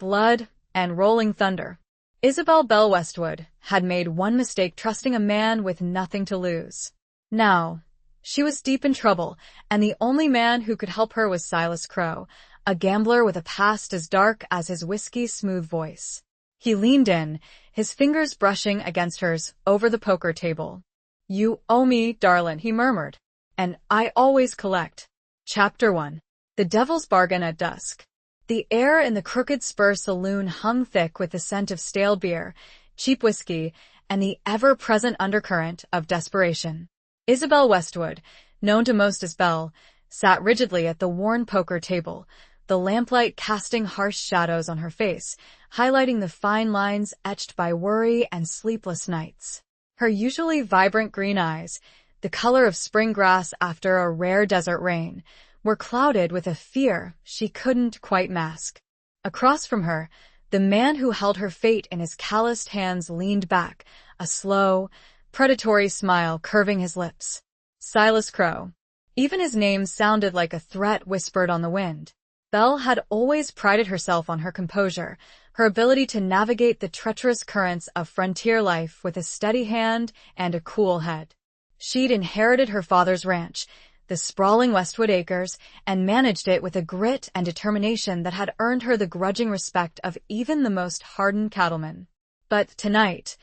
blood, and rolling thunder. Isabel Belle Westwood had made one mistake trusting a man with nothing to lose. Now, she was deep in trouble, and the only man who could help her was Silas Crowe, a gambler with a past as dark as his whiskey-smooth voice. He leaned in, his fingers brushing against hers over the poker table. "You owe me, darlin'," he murmured. "And I always collect." Chapter 1. The Devil's Bargain at Dusk. The air in the Crooked Spur saloon hung thick with the scent of stale beer, cheap whiskey, and the ever-present undercurrent of desperation. Isabel Westwood, known to most as Belle, sat rigidly at the worn poker table, the lamplight casting harsh shadows on her face, highlighting the fine lines etched by worry and sleepless nights. Her usually vibrant green eyes, the color of spring grass after a rare desert rain, were clouded with a fear she couldn't quite mask. Across from her, the man who held her fate in his calloused hands leaned back, a slow, predatory smile curving his lips. Silas Crowe. Even his name sounded like a threat whispered on the wind. Belle had always prided herself on her composure, her ability to navigate the treacherous currents of frontier life with a steady hand and a cool head. She'd inherited her father's ranch, the sprawling Westwood Acres, and managed it with a grit and determination that had earned her the grudging respect of even the most hardened cattlemen. But tonight,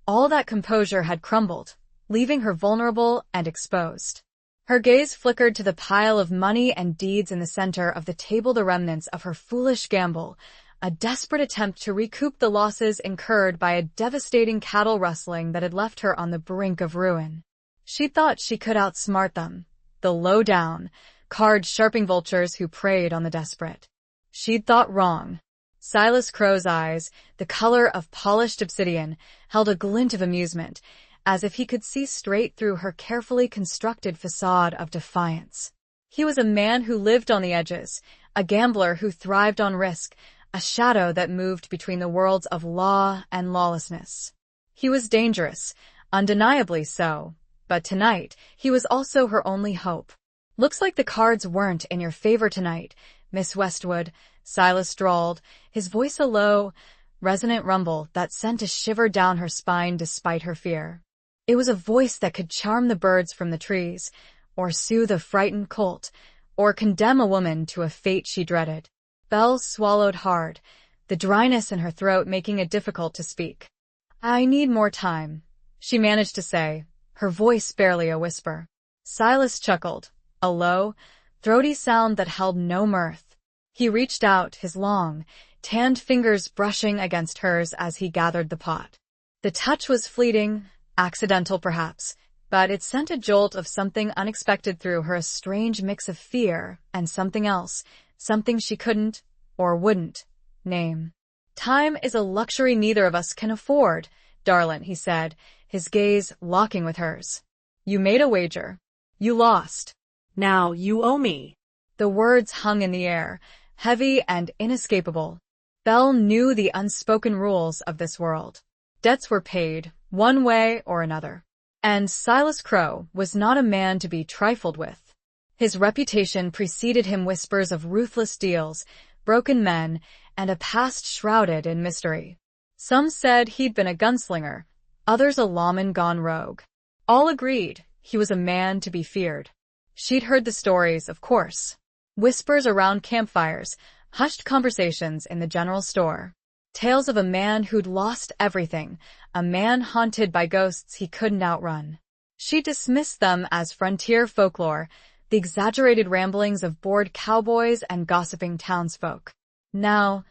all that composure had crumbled, leaving her vulnerable and exposed. Her gaze flickered to the pile of money and deeds in the center of the table, the remnants of her foolish gamble, a desperate attempt to recoup the losses incurred by a devastating cattle rustling that had left her on the brink of ruin. She thought she could outsmart them, the low-down, card-sharping vultures who preyed on the desperate. She'd thought wrong. Silas Crowe's eyes, the color of polished obsidian, held a glint of amusement, as if he could see straight through her carefully constructed facade of defiance. He was a man who lived on the edges, a gambler who thrived on risk, a shadow that moved between the worlds of law and lawlessness. He was dangerous, undeniably so, but tonight he was also her only hope. "Looks like the cards weren't in your favor tonight, Miss Westwood," Silas drawled, his voice a low, resonant rumble that sent a shiver down her spine despite her fear. It was a voice that could charm the birds from the trees, or soothe a frightened colt, or condemn a woman to a fate she dreaded. Belle swallowed hard, the dryness in her throat making it difficult to speak. "I need more time," she managed to say, her voice barely a whisper. Silas chuckled, a low, throaty sound that held no mirth. He reached out, his long, tanned fingers brushing against hers as he gathered the pot. The touch was fleeting, accidental perhaps, but it sent a jolt of something unexpected through her, a strange mix of fear and something else, something she couldn't, or wouldn't, name. "Time is a luxury neither of us can afford, darlin'," he said, his gaze locking with hers. "You made a wager. You lost. Now you owe me." The words hung in the air, heavy and inescapable. Belle knew the unspoken rules of this world. Debts were paid, one way or another. And Silas Crowe was not a man to be trifled with. His reputation preceded him, whispers of ruthless deals, broken men, and a past shrouded in mystery. Some said he'd been a gunslinger, others a lawman gone rogue. All agreed he was a man to be feared. She'd heard the stories, of course. Whispers around campfires, hushed conversations in the general store. Tales of a man who'd lost everything, a man haunted by ghosts he couldn't outrun. She dismissed them as frontier folklore, the exaggerated ramblings of bored cowboys and gossiping townsfolk. Now,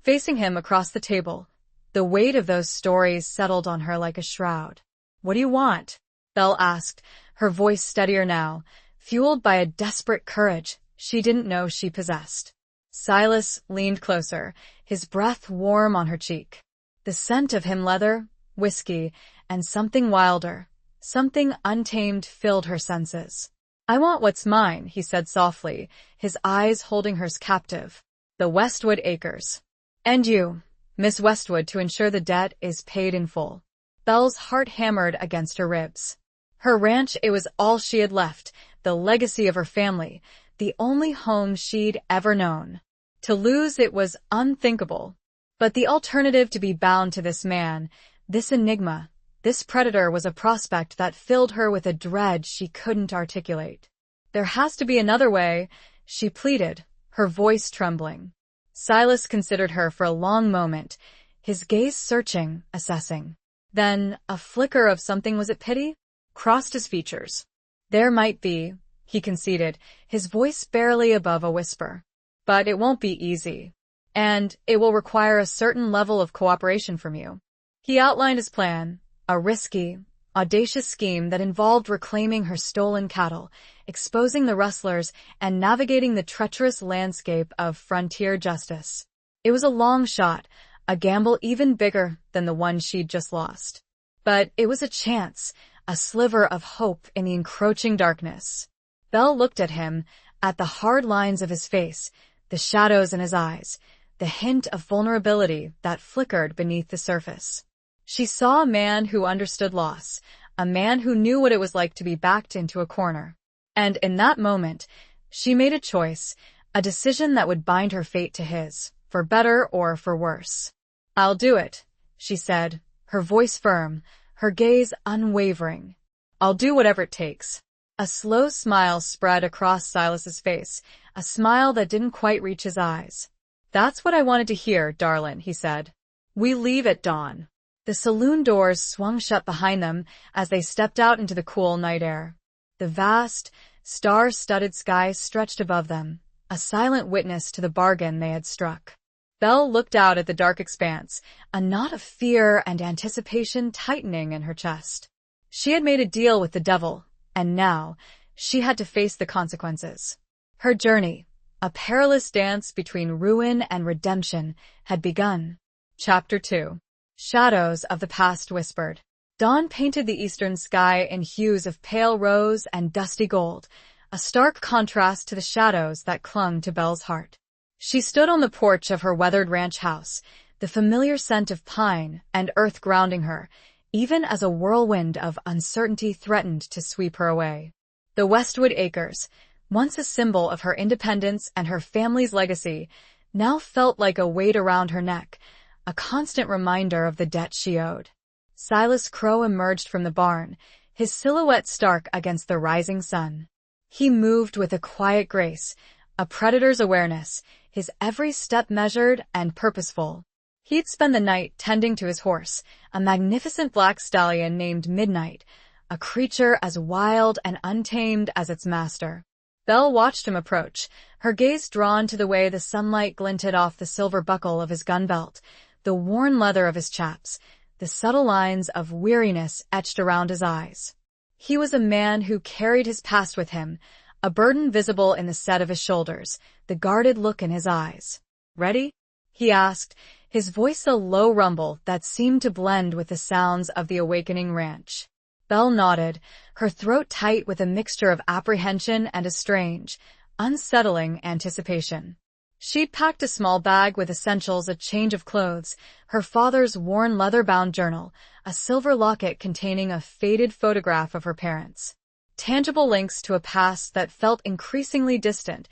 facing him across the table, the weight of those stories settled on her like a shroud. "What do you want?" Belle asked, her voice steadier now, fueled by a desperate courage she didn't know she possessed. Silas leaned closer, his breath warm on her cheek. The scent of him, leather, whiskey, and something wilder, something untamed filled her senses. "I want what's mine," he said softly, his eyes holding hers captive. "The Westwood Acres. And you, Miss Westwood, to ensure the debt is paid in full." Belle's heart hammered against her ribs. Her ranch, it was all she had left, the legacy of her family, the only home she'd ever known. To lose it was unthinkable. But the alternative to be bound to this man, this enigma, this predator was a prospect that filled her with a dread she couldn't articulate. "There has to be another way," she pleaded, her voice trembling. Silas considered her for a long moment, his gaze searching, assessing. Then a flicker of something, was it pity, crossed his features. "There might be," he conceded, his voice barely above a whisper. "But it won't be easy. And it will require a certain level of cooperation from you." He outlined his plan, a risky, audacious scheme that involved reclaiming her stolen cattle, exposing the rustlers, and navigating the treacherous landscape of frontier justice. It was a long shot, a gamble even bigger than the one she'd just lost. But it was a chance, a sliver of hope in the encroaching darkness. Belle looked at him, at the hard lines of his face, the shadows in his eyes, the hint of vulnerability that flickered beneath the surface. She saw a man who understood loss, a man who knew what it was like to be backed into a corner. And in that moment, she made a choice, a decision that would bind her fate to his, for better or for worse. "I'll do it," she said, her voice firm, her gaze unwavering. "I'll do whatever it takes." A slow smile spread across Silas's face, a smile that didn't quite reach his eyes. "That's what I wanted to hear, darlin'," he said. "We leave at dawn." The saloon doors swung shut behind them as they stepped out into the cool night air. The vast, star-studded sky stretched above them, a silent witness to the bargain they had struck. Belle looked out at the dark expanse, a knot of fear and anticipation tightening in her chest. She had made a deal with the devil, and now she had to face the consequences. Her journey, a perilous dance between ruin and redemption, had begun. Chapter 2. Shadows of the past whispered. Dawn painted the eastern sky in hues of pale rose and dusty gold, a stark contrast to the shadows that clung to Belle's heart. She stood on the porch of her weathered ranch house, the familiar scent of pine and earth grounding her, even as a whirlwind of uncertainty threatened to sweep her away. The Westwood Acres, once a symbol of her independence and her family's legacy, now felt like a weight around her neck, a constant reminder of the debt she owed. Silas Crow emerged from the barn, his silhouette stark against the rising sun. He moved with a quiet grace, a predator's awareness, his every step measured and purposeful. He'd spend the night tending to his horse, a magnificent black stallion named Midnight, a creature as wild and untamed as its master. Belle watched him approach, her gaze drawn to the way the sunlight glinted off the silver buckle of his gun belt, the worn leather of his chaps, the subtle lines of weariness etched around his eyes. He was a man who carried his past with him, a burden visible in the set of his shoulders, the guarded look in his eyes. "Ready?" he asked, his voice a low rumble that seemed to blend with the sounds of the awakening ranch. Belle nodded, her throat tight with a mixture of apprehension and a strange, unsettling anticipation. She'd packed a small bag with essentials, a change of clothes, her father's worn leather-bound journal, a silver locket containing a faded photograph of her parents. Tangible links to a past that felt increasingly distant,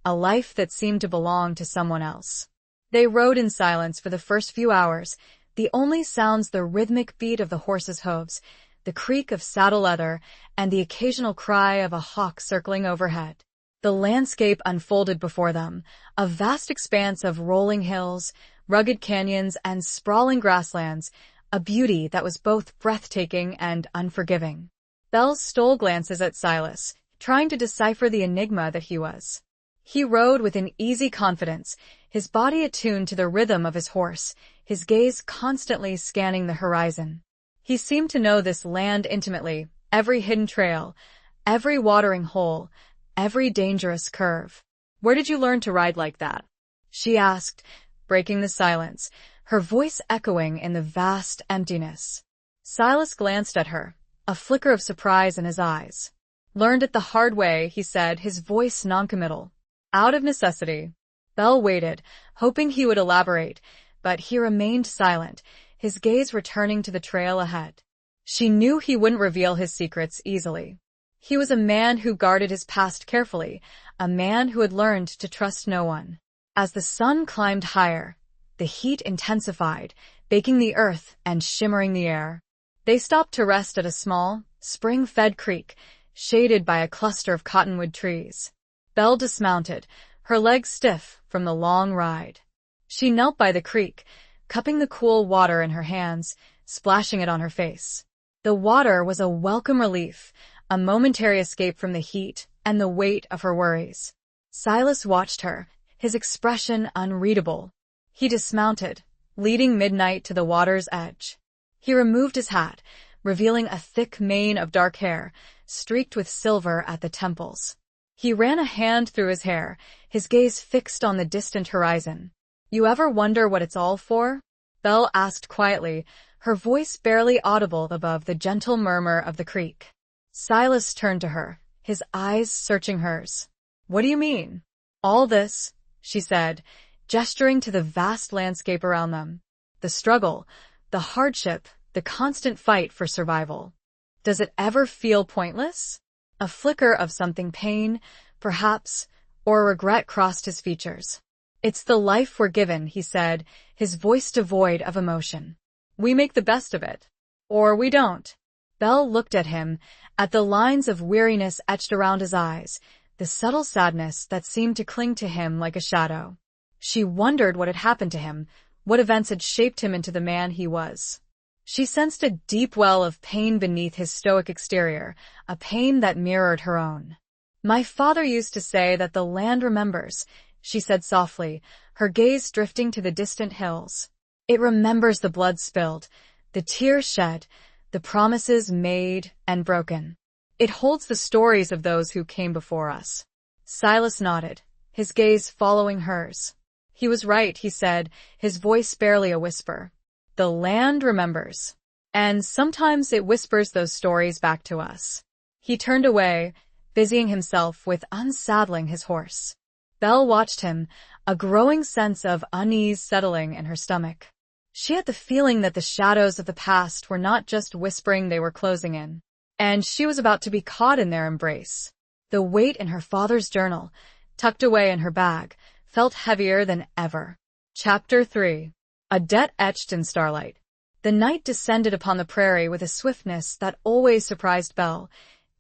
a life that seemed to belong to someone else. They rode in silence for the first few hours, the only sounds the rhythmic beat of the horses' hooves, the creak of saddle leather, and the occasional cry of a hawk circling overhead. The landscape unfolded before them, a vast expanse of rolling hills, rugged canyons, and sprawling grasslands, a beauty that was both breathtaking and unforgiving. Belle stole glances at Silas, trying to decipher the enigma that he was. He rode with an easy confidence, his body attuned to the rhythm of his horse, his gaze constantly scanning the horizon. He seemed to know this land intimately, every hidden trail, every watering hole, every dangerous curve. "Where did you learn to ride like that?" she asked, breaking the silence, her voice echoing in the vast emptiness. Silas glanced at her, a flicker of surprise in his eyes. "Learned it the hard way," he said, his voice noncommittal. "Out of necessity." Belle waited, hoping he would elaborate, but he remained silent, his gaze returning to the trail ahead. She knew he wouldn't reveal his secrets easily. He was a man who guarded his past carefully, a man who had learned to trust no one. As the sun climbed higher, The heat intensified, baking the earth and shimmering the air. They stopped to rest at a small, spring-fed creek, shaded by a cluster of cottonwood trees. Belle dismounted, her legs stiff from the long ride. She knelt by the creek, cupping the cool water in her hands, splashing it on her face. The water was a welcome relief, a momentary escape from the heat and the weight of her worries. Silas watched her, his expression unreadable. He dismounted, leading Midnight to the water's edge. He removed his hat, revealing a thick mane of dark hair, streaked with silver at the temples. He ran a hand through his hair, his gaze fixed on the distant horizon. "You ever wonder what it's all for?" Belle asked quietly, her voice barely audible above the gentle murmur of the creek. Silas turned to her, his eyes searching hers. "What do you mean?" "All this," she said, gesturing to the vast landscape around them. "The struggle, the hardship, the constant fight for survival. Does it ever feel pointless?" A flicker of something pain, perhaps, or regret crossed his features. "It's the life we're given," he said, his voice devoid of emotion. "We make the best of it. Or we don't." Belle looked at him, at the lines of weariness etched around his eyes, the subtle sadness that seemed to cling to him like a shadow. She wondered what had happened to him, what events had shaped him into the man he was. She sensed a deep well of pain beneath his stoic exterior, a pain that mirrored her own. "My father used to say that the land remembers," she said softly, her gaze drifting to the distant hills. "It remembers the blood spilled, the tears shed, the promises made and broken. It holds the stories of those who came before us." Silas nodded, his gaze following hers. "He was right," he said, his voice barely a whisper. "The land remembers. And sometimes it whispers those stories back to us." He turned away, busying himself with unsaddling his horse. Belle watched him, a growing sense of unease settling in her stomach. She had the feeling that the shadows of the past were not just whispering, they were closing in. And she was about to be caught in their embrace. The weight in her father's journal, tucked away in her bag, felt heavier than ever. Chapter 3. A debt etched in starlight. The night descended upon the prairie with a swiftness that always surprised Belle,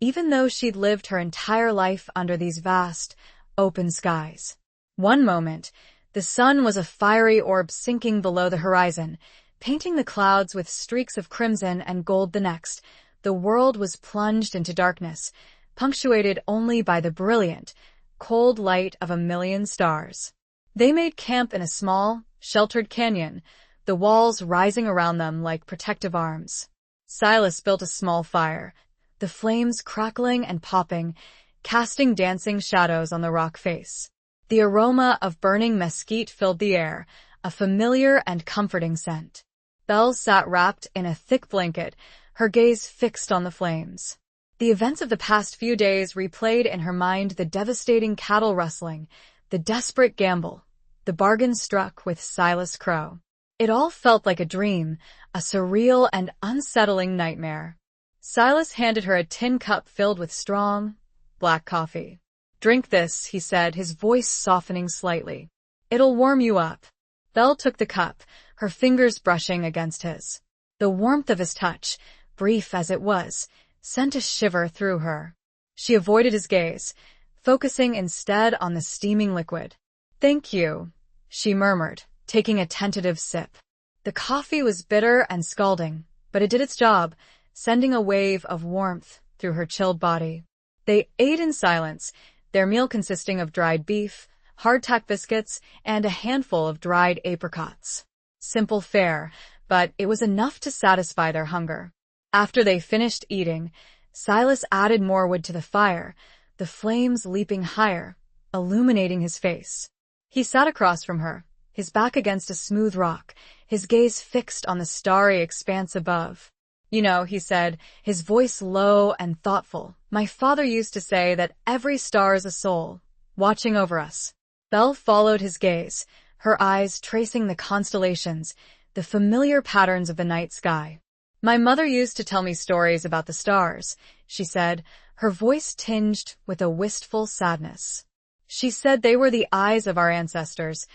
even though she'd lived her entire life under these vast, open skies. One moment, the sun was a fiery orb sinking below the horizon, painting the clouds with streaks of crimson and gold. The next, the world was plunged into darkness, punctuated only by the brilliant, cold light of a million stars. They made camp in a small, sheltered canyon, the walls rising around them like protective arms. Silas built a small fire, the flames crackling and popping, casting dancing shadows on the rock face. The aroma of burning mesquite filled the air, a familiar and comforting scent. Belle sat wrapped in a thick blanket, her gaze fixed on the flames. The events of the past few days replayed in her mind: the devastating cattle rustling, the desperate gamble, the bargain struck with Silas Crow. It all felt like a dream, a surreal and unsettling nightmare. Silas handed her a tin cup filled with strong, black coffee. "Drink this," he said, his voice softening slightly. "It'll warm you up." Belle took the cup, her fingers brushing against his. The warmth of his touch, brief as it was, sent a shiver through her. She avoided his gaze, focusing instead on the steaming liquid. "Thank you," she murmured, taking a tentative sip. The coffee was bitter and scalding, but it did its job, sending a wave of warmth through her chilled body. They ate in silence, their meal consisting of dried beef, hardtack biscuits, and a handful of dried apricots. Simple fare, but it was enough to satisfy their hunger. After they finished eating, Silas added more wood to the fire, the flames leaping higher, illuminating his face. He sat across from her, his back against a smooth rock, his gaze fixed on the starry expanse above. "You know," he said, his voice low and thoughtful, "my father used to say that every star is a soul, watching over us." Belle followed his gaze, her eyes tracing the constellations, the familiar patterns of the night sky. "My mother used to tell me stories about the stars," she said, her voice tinged with a wistful sadness. "She said they were the eyes of our ancestors,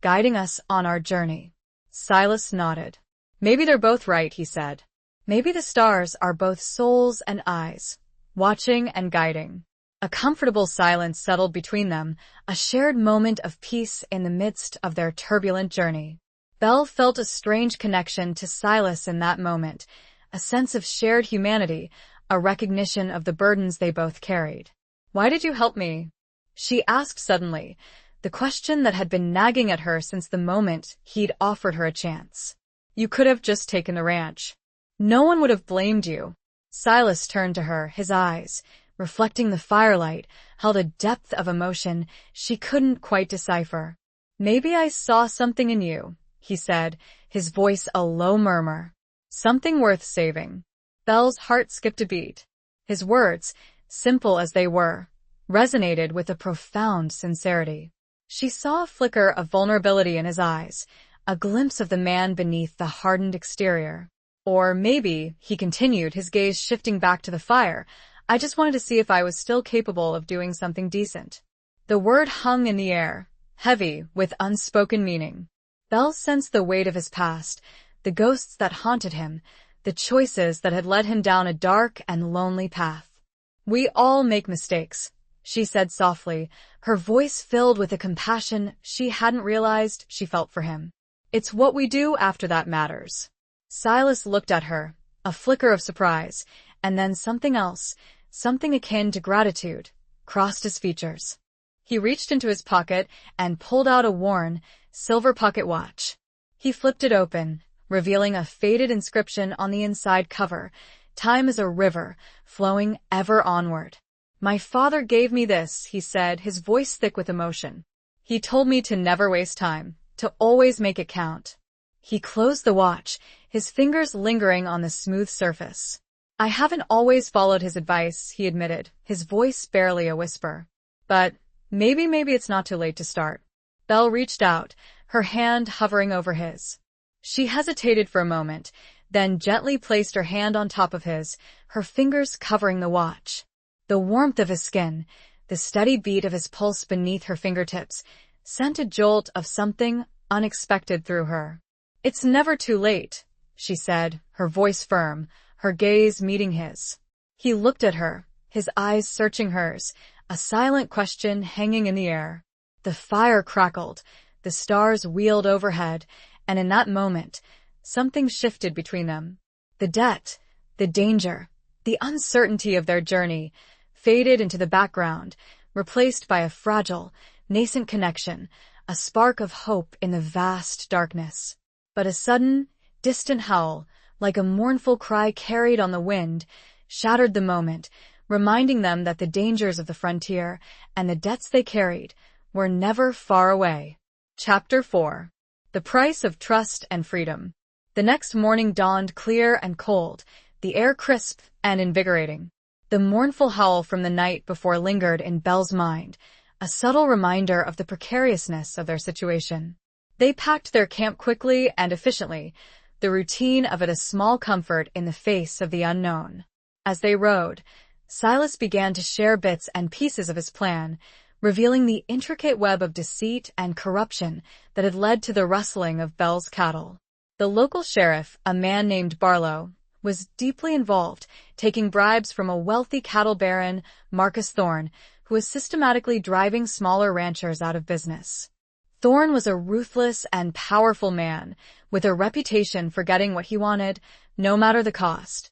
guiding us on our journey. Silas nodded. Maybe they're both right, he said. Maybe the stars are both souls and eyes, watching and guiding. A comfortable silence settled between them, a shared moment of peace in the midst of their turbulent journey. Belle felt a strange connection to Silas in that moment, a sense of shared humanity, a recognition of the burdens they both carried. "Why did you help me?" she asked suddenly, the question that had been nagging at her since the moment he'd offered her a chance. "You could have just taken the ranch. No one would have blamed you." Silas turned to her, his eyes, reflecting the firelight, held a depth of emotion she couldn't quite decipher. "Maybe I saw something in you," he said, his voice a low murmur. "Something worth saving." Belle's heart skipped a beat. His words, simple as they were, resonated with a profound sincerity. She saw a flicker of vulnerability in his eyes, a glimpse of the man beneath the hardened exterior. "Or maybe," he continued, his gaze shifting back to the fire, "I just wanted to see if I was still capable of doing something decent." The word hung in the air, heavy with unspoken meaning. Belle sensed the weight of his past, the ghosts that haunted him, the choices that had led him down a dark and lonely path. "We all make mistakes," she said softly, her voice filled with a compassion she hadn't realized she felt for him. "It's what we do after that matters." Silas looked at her, a flicker of surprise, and then something else, something akin to gratitude, crossed his features. He reached into his pocket and pulled out a worn, silver pocket watch. He flipped it open, revealing a faded inscription on the inside cover, "Time is a river, flowing ever onward." "My father gave me this," he said, his voice thick with emotion. "He told me to never waste time, to always make it count." He closed the watch, his fingers lingering on the smooth surface. "I haven't always followed his advice," he admitted, his voice barely a whisper. "But maybe it's not too late to start." Belle reached out, her hand hovering over his. She hesitated for a moment, then gently placed her hand on top of his, her fingers covering the watch. The warmth of his skin, the steady beat of his pulse beneath her fingertips, sent a jolt of something unexpected through her. "It's never too late," she said, her voice firm, her gaze meeting his. He looked at her, his eyes searching hers, a silent question hanging in the air. The fire crackled, the stars wheeled overhead, and in that moment, something shifted between them. The debt, the danger, the uncertainty of their journey faded into the background, replaced by a fragile, nascent connection, a spark of hope in the vast darkness. But a sudden, distant howl, like a mournful cry carried on the wind, shattered the moment, reminding them that the dangers of the frontier and the debts they carried were never far away. Chapter 4. The Price of Trust and Freedom. The next morning dawned clear and cold, the air crisp and invigorating. The mournful howl from the night before lingered in Belle's mind, a subtle reminder of the precariousness of their situation. They packed their camp quickly and efficiently, the routine of it a small comfort in the face of the unknown. As they rode, Silas began to share bits and pieces of his plan, revealing the intricate web of deceit and corruption that had led to the rustling of Belle's cattle. The local sheriff, a man named Barlow, was deeply involved, taking bribes from a wealthy cattle baron, Marcus Thorne, who was systematically driving smaller ranchers out of business. Thorne was a ruthless and powerful man, with a reputation for getting what he wanted, no matter the cost.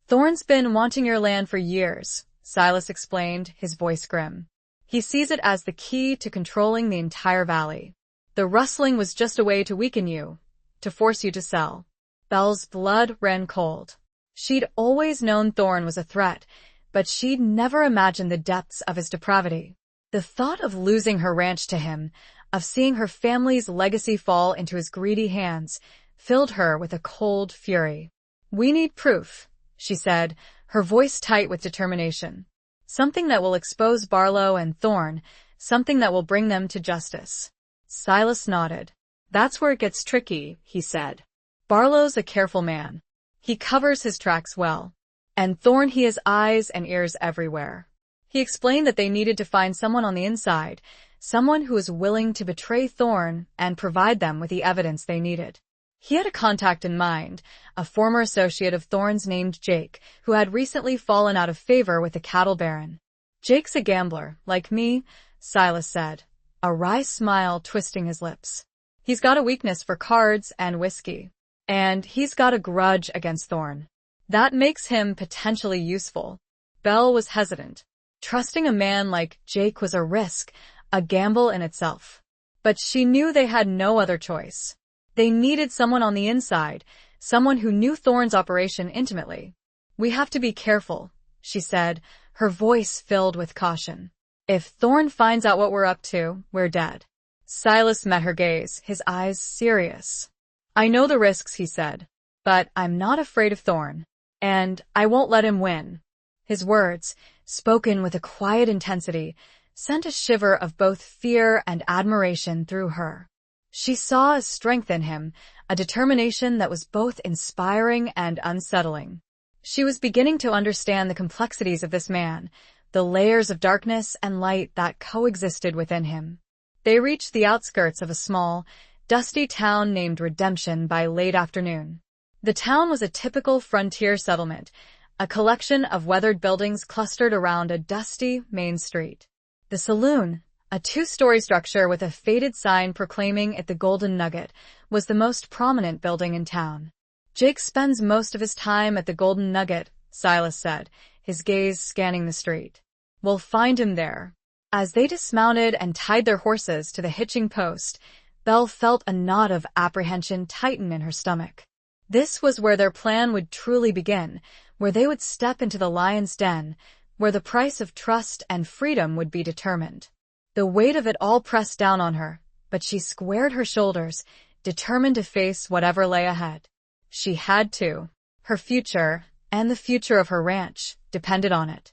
"Thorne's been wanting your land for years," Silas explained, his voice grim. "He sees it as the key to controlling the entire valley. The rustling was just a way to weaken you, to force you to sell." Belle's blood ran cold. She'd always known Thorne was a threat, but she'd never imagined the depths of his depravity. The thought of losing her ranch to him, of seeing her family's legacy fall into his greedy hands, filled her with a cold fury. "We need proof," she said, her voice tight with determination. "Something that will expose Barlow and Thorne, something that will bring them to justice." Silas nodded. "That's where it gets tricky," he said. "Barlow's a careful man. He covers his tracks well. And Thorne, he has eyes and ears everywhere." He explained that they needed to find someone on the inside, someone who was willing to betray Thorne and provide them with the evidence they needed. He had a contact in mind, a former associate of Thorne's named Jake, who had recently fallen out of favor with the cattle baron. "Jake's a gambler, like me," Silas said, a wry smile twisting his lips. "He's got a weakness for cards and whiskey. And he's got a grudge against Thorne. That makes him potentially useful." Belle was hesitant. Trusting a man like Jake was a risk, a gamble in itself. But she knew they had no other choice. They needed someone on the inside, someone who knew Thorne's operation intimately. "We have to be careful," she said, her voice filled with caution. "If Thorne finds out what we're up to, we're dead." Silas met her gaze, his eyes serious. "I know the risks," he said, "but I'm not afraid of Thorne. And I won't let him win." His words, spoken with a quiet intensity, sent a shiver of both fear and admiration through her. She saw a strength in him, a determination that was both inspiring and unsettling. She was beginning to understand the complexities of this man, the layers of darkness and light that coexisted within him. They reached the outskirts of a small, dusty town named Redemption by late afternoon. The town was a typical frontier settlement, a collection of weathered buildings clustered around a dusty main street. The saloon, a two-story structure with a faded sign proclaiming it the Golden Nugget, was the most prominent building in town. "Jake spends most of his time at the Golden Nugget," Silas said, his gaze scanning the street. "We'll find him there." As they dismounted and tied their horses to the hitching post, Belle felt a knot of apprehension tighten in her stomach. This was where their plan would truly begin, where they would step into the lion's den, where the price of trust and freedom would be determined. The weight of it all pressed down on her, but she squared her shoulders, determined to face whatever lay ahead. She had to. Her future, and the future of her ranch, depended on it.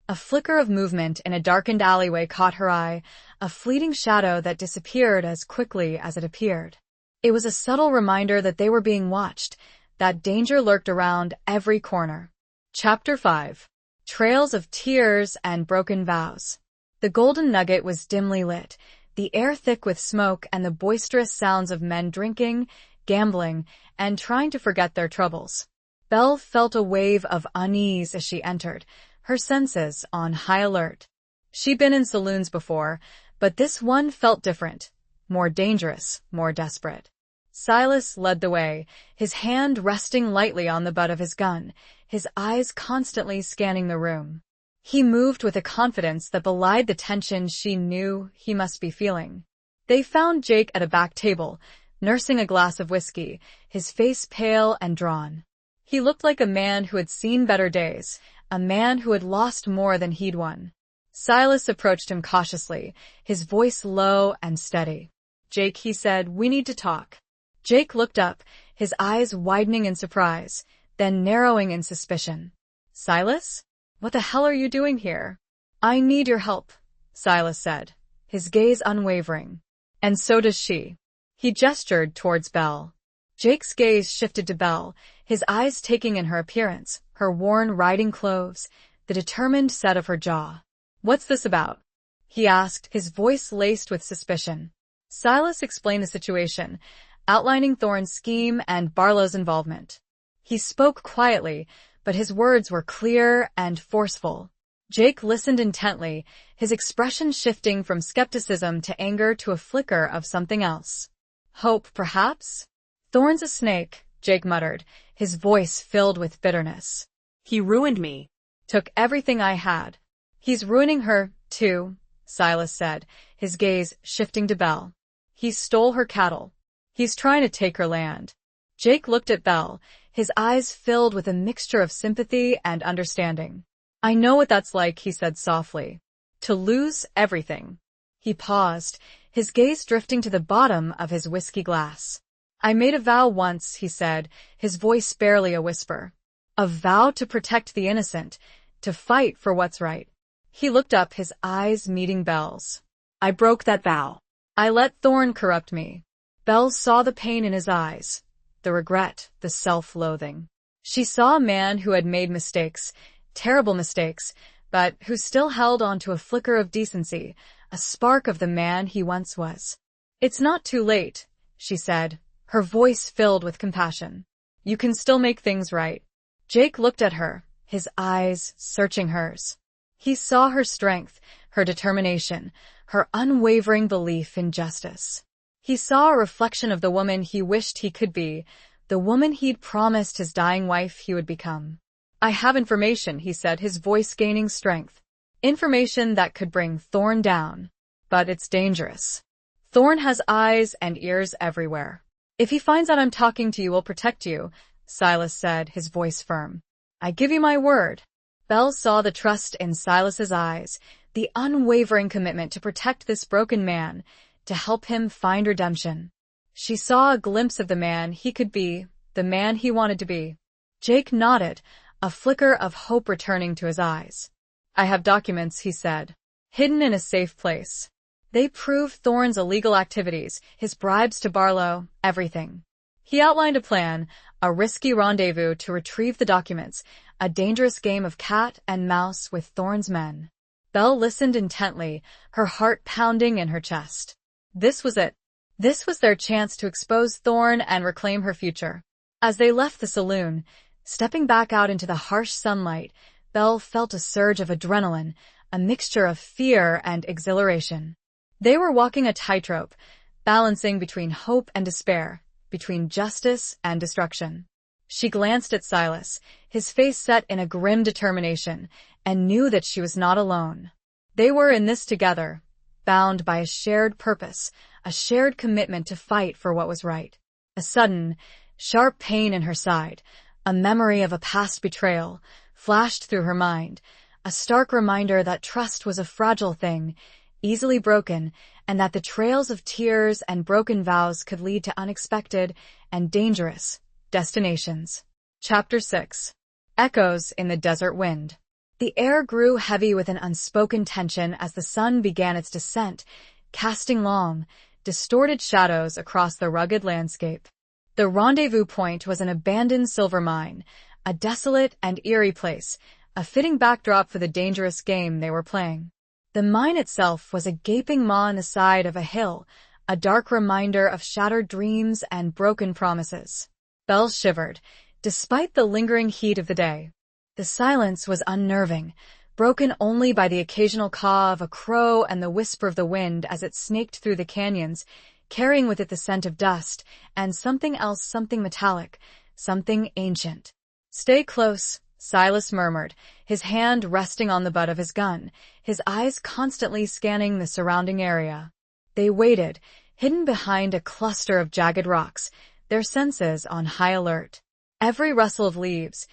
A flicker of movement in a darkened alleyway caught her eye, a fleeting shadow that disappeared as quickly as it appeared. It was a subtle reminder that they were being watched, that danger lurked around every corner. Chapter 5. Trails of Tears and Broken Vows. The Golden Nugget was dimly lit, the air thick with smoke and the boisterous sounds of men drinking, gambling, and trying to forget their troubles. Belle felt a wave of unease as she entered, her senses on high alert. She'd been in saloons before, but this one felt different, more dangerous, more desperate. Silas led the way, his hand resting lightly on the butt of his gun, his eyes constantly scanning the room. He moved with a confidence that belied the tension she knew he must be feeling. They found Jake at a back table, nursing a glass of whiskey, his face pale and drawn. He looked like a man who had seen better days, a man who had lost more than he'd won. Silas approached him cautiously, his voice low and steady. "Jake," he said, "we need to talk." Jake looked up, his eyes widening in surprise, then narrowing in suspicion. "Silas? What the hell are you doing here?" "I need your help," Silas said, his gaze unwavering. "And so does she." He gestured towards Belle. Jake's gaze shifted to Belle, his eyes taking in her appearance, her worn riding clothes, the determined set of her jaw. "What's this about?" he asked, his voice laced with suspicion. Silas explained the situation, outlining Thorne's scheme and Barlow's involvement. He spoke quietly, but his words were clear and forceful. Jake listened intently, his expression shifting from skepticism to anger to a flicker of something else. "Hope, perhaps?" "Thorne's a snake," Jake muttered, his voice filled with bitterness. "He ruined me." "Took everything I had." "He's ruining her, too," Silas said, his gaze shifting to Belle. "He stole her cattle. He's trying to take her land." Jake looked at Belle, his eyes filled with a mixture of sympathy and understanding. "I know what that's like," he said softly. "To lose everything." He paused, his gaze drifting to the bottom of his whiskey glass. "I made a vow once," he said, his voice barely a whisper. "A vow to protect the innocent, to fight for what's right." He looked up, his eyes meeting Belle's. "I broke that vow. I let Thorne corrupt me." Belle saw the pain in his eyes, the regret, the self-loathing. She saw a man who had made mistakes, terrible mistakes, but who still held on to a flicker of decency, a spark of the man he once was. "It's not too late," she said, her voice filled with compassion. "You can still make things right." Jake looked at her, his eyes searching hers. He saw her strength, her determination, her unwavering belief in justice. He saw a reflection of the woman he wished he could be, the woman he'd promised his dying wife he would become. "I have information," he said, his voice gaining strength. "Information that could bring Thorn down. But it's dangerous. Thorn has eyes and ears everywhere. If he finds out I'm talking to you, we'll protect you," Silas said, his voice firm. "I give you my word." Belle saw the trust in Silas's eyes, the unwavering commitment to protect this broken man, to help him find redemption. She saw a glimpse of the man he could be, the man he wanted to be. Jake nodded, a flicker of hope returning to his eyes. "I have documents," he said, "hidden in a safe place. They prove Thorn's illegal activities, his bribes to Barlow, everything." He outlined a plan, a risky rendezvous to retrieve the documents, a dangerous game of cat and mouse with Thorn's men. Belle listened intently, her heart pounding in her chest. This was it. This was their chance to expose Thorn and reclaim her future. As they left the saloon, stepping back out into the harsh sunlight, Belle felt a surge of adrenaline, a mixture of fear and exhilaration. They were walking a tightrope, balancing between hope and despair, between justice and destruction. She glanced at Silas, his face set in a grim determination, and knew that she was not alone. They were in this together, bound by a shared purpose, a shared commitment to fight for what was right. A sudden, sharp pain in her side, a memory of a past betrayal, flashed through her mind, a stark reminder that trust was a fragile thing, easily broken, and that the trails of tears and broken vows could lead to unexpected and dangerous destinations. Chapter 6. Echoes in the Desert Wind. The air grew heavy with an unspoken tension as the sun began its descent, casting long, distorted shadows across the rugged landscape. The rendezvous point was an abandoned silver mine, a desolate and eerie place, a fitting backdrop for the dangerous game they were playing. The mine itself was a gaping maw in the side of a hill, a dark reminder of shattered dreams and broken promises. Belle shivered, despite the lingering heat of the day. The silence was unnerving, broken only by the occasional caw of a crow and the whisper of the wind as it snaked through the canyons, carrying with it the scent of dust and something else, something metallic, something ancient. "Stay close," Silas murmured, his hand resting on the butt of his gun, his eyes constantly scanning the surrounding area. They waited, hidden behind a cluster of jagged rocks, their senses on high alert. Every rustle of leaves,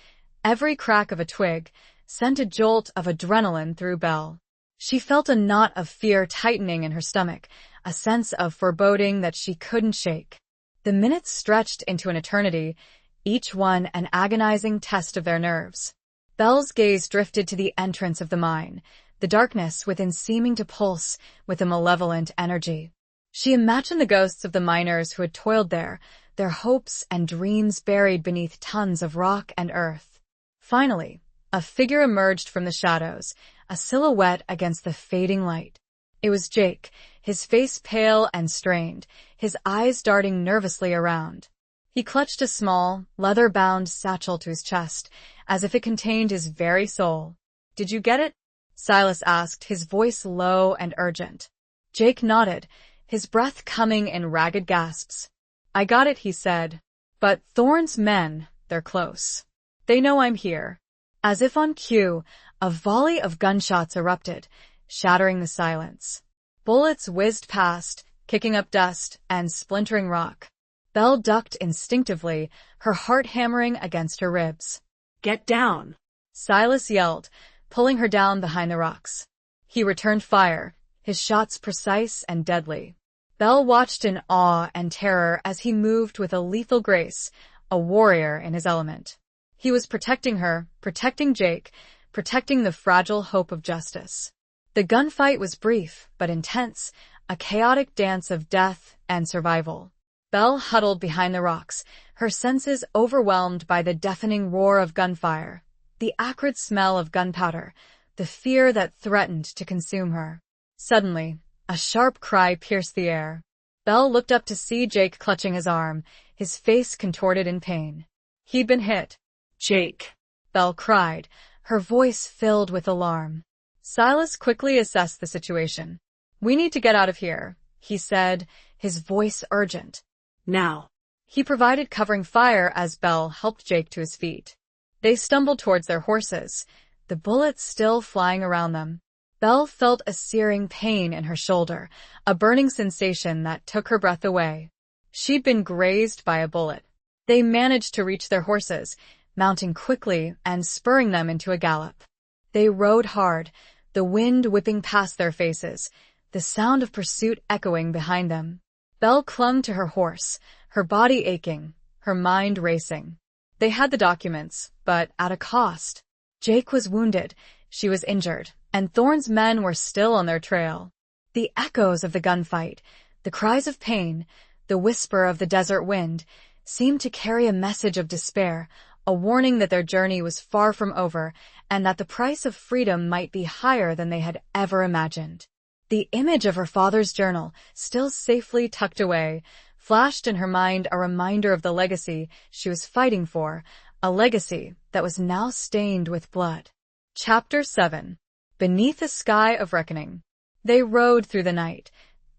every crack of a twig, sent a jolt of adrenaline through Belle. She felt a knot of fear tightening in her stomach, a sense of foreboding that she couldn't shake. The minutes stretched into an eternity, each one an agonizing test of their nerves. Belle's gaze drifted to the entrance of the mine, the darkness within seeming to pulse with a malevolent energy. She imagined the ghosts of the miners who had toiled there, their hopes and dreams buried beneath tons of rock and earth. Finally, a figure emerged from the shadows, a silhouette against the fading light. It was Jake, his face pale and strained, his eyes darting nervously around. He clutched a small, leather-bound satchel to his chest, as if it contained his very soul. "Did you get it?" Silas asked, his voice low and urgent. Jake nodded, his breath coming in ragged gasps. "I got it," he said. "But Thorn's men, they're close. They know I'm here." As if on cue, a volley of gunshots erupted, shattering the silence. Bullets whizzed past, kicking up dust and splintering rock. Belle ducked instinctively, her heart hammering against her ribs. "Get down!" Silas yelled, pulling her down behind the rocks. He returned fire, his shots precise and deadly. Belle watched in awe and terror as he moved with a lethal grace, a warrior in his element. He was protecting her, protecting Jake, protecting the fragile hope of justice. The gunfight was brief but intense, a chaotic dance of death and survival. Belle huddled behind the rocks, her senses overwhelmed by the deafening roar of gunfire, the acrid smell of gunpowder, the fear that threatened to consume her. Suddenly, A sharp cry pierced the air. Belle looked up to see Jake clutching his arm, his face contorted in pain. He'd been hit. Jake. Belle cried, her voice filled with alarm. Silas quickly assessed the situation. "We need to get out of here," he said, his voice urgent. Now. He provided covering fire as Belle helped Jake to his feet. They stumbled towards their horses, the bullets still flying around them. Belle felt a searing pain in her shoulder, a burning sensation that took her breath away. She'd been grazed by a bullet. They managed to reach their horses, mounting quickly and spurring them into a gallop. They rode hard, the wind whipping past their faces, the sound of pursuit echoing behind them. Belle clung to her horse, her body aching, her mind racing. They had the documents, but at a cost. Jake was wounded, she was injured, and Thorne's men were still on their trail. The echoes of the gunfight, the cries of pain, the whisper of the desert wind, seemed to carry a message of despair, a warning that their journey was far from over and that the price of freedom might be higher than they had ever imagined. The image of her father's journal, still safely tucked away, flashed in her mind, a reminder of the legacy she was fighting for, a legacy that was now stained with blood. Chapter 7. Beneath a Sky of Reckoning. They rode through the night,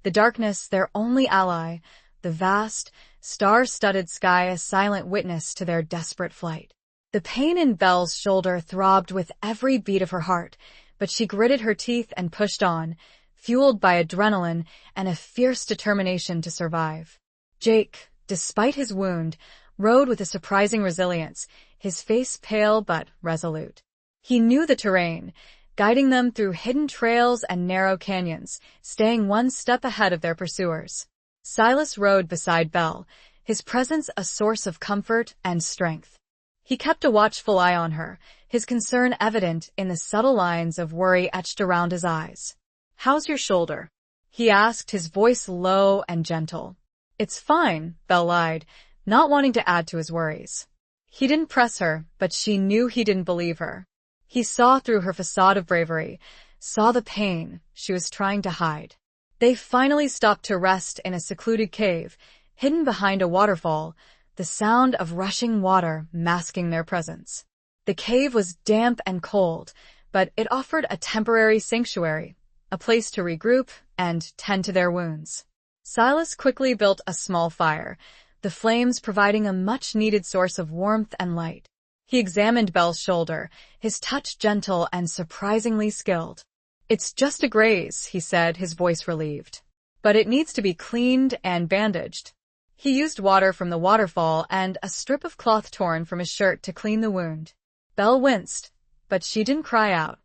the darkness their only ally, the vast, star-studded sky a silent witness to their desperate flight. The pain in Belle's shoulder throbbed with every beat of her heart, but she gritted her teeth and pushed on, fueled by adrenaline and a fierce determination to survive. Jake, despite his wound, rode with a surprising resilience, his face pale but resolute. He knew the terrain, guiding them through hidden trails and narrow canyons, staying one step ahead of their pursuers. Silas rode beside Belle, his presence a source of comfort and strength. He kept a watchful eye on her, his concern evident in the subtle lines of worry etched around his eyes. "How's your shoulder?" he asked, his voice low and gentle. "It's fine," Belle lied, not wanting to add to his worries. He didn't press her, but she knew he didn't believe her. He saw through her facade of bravery, saw the pain she was trying to hide. They finally stopped to rest in a secluded cave, hidden behind a waterfall, the sound of rushing water masking their presence. The cave was damp and cold, but it offered a temporary sanctuary, a place to regroup and tend to their wounds. Silas quickly built a small fire, the flames providing a much-needed source of warmth and light. He examined Belle's shoulder, his touch gentle and surprisingly skilled. "It's just a graze," he said, his voice relieved. "But it needs to be cleaned and bandaged." He used water from the waterfall and a strip of cloth torn from his shirt to clean the wound. Belle winced, but she didn't cry out.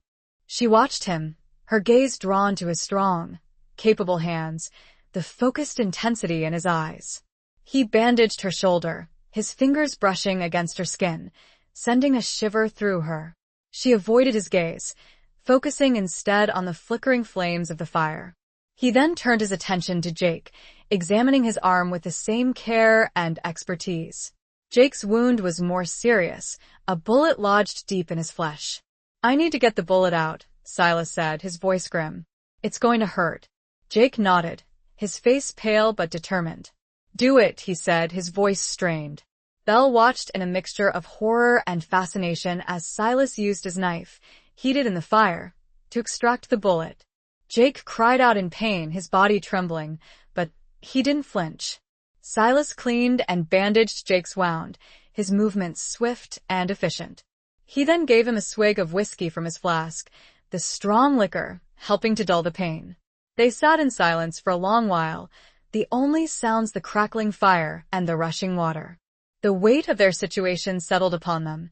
She watched him, her gaze drawn to his strong, capable hands, the focused intensity in his eyes. He bandaged her shoulder, his fingers brushing against her skin, sending a shiver through her. She avoided his gaze, focusing instead on the flickering flames of the fire. He then turned his attention to Jake, examining his arm with the same care and expertise. Jake's wound was more serious, a bullet lodged deep in his flesh. "I need to get the bullet out," Silas said, his voice grim. "It's going to hurt." Jake nodded, his face pale but determined. "Do it," he said, his voice strained. Belle watched in a mixture of horror and fascination as Silas used his knife, heated in the fire, to extract the bullet. Jake cried out in pain, his body trembling, but he didn't flinch. Silas cleaned and bandaged Jake's wound, his movements swift and efficient. He then gave him a swig of whiskey from his flask, the strong liquor helping to dull the pain. They sat in silence for a long while, the only sounds the crackling fire and the rushing water. The weight of their situation settled upon them,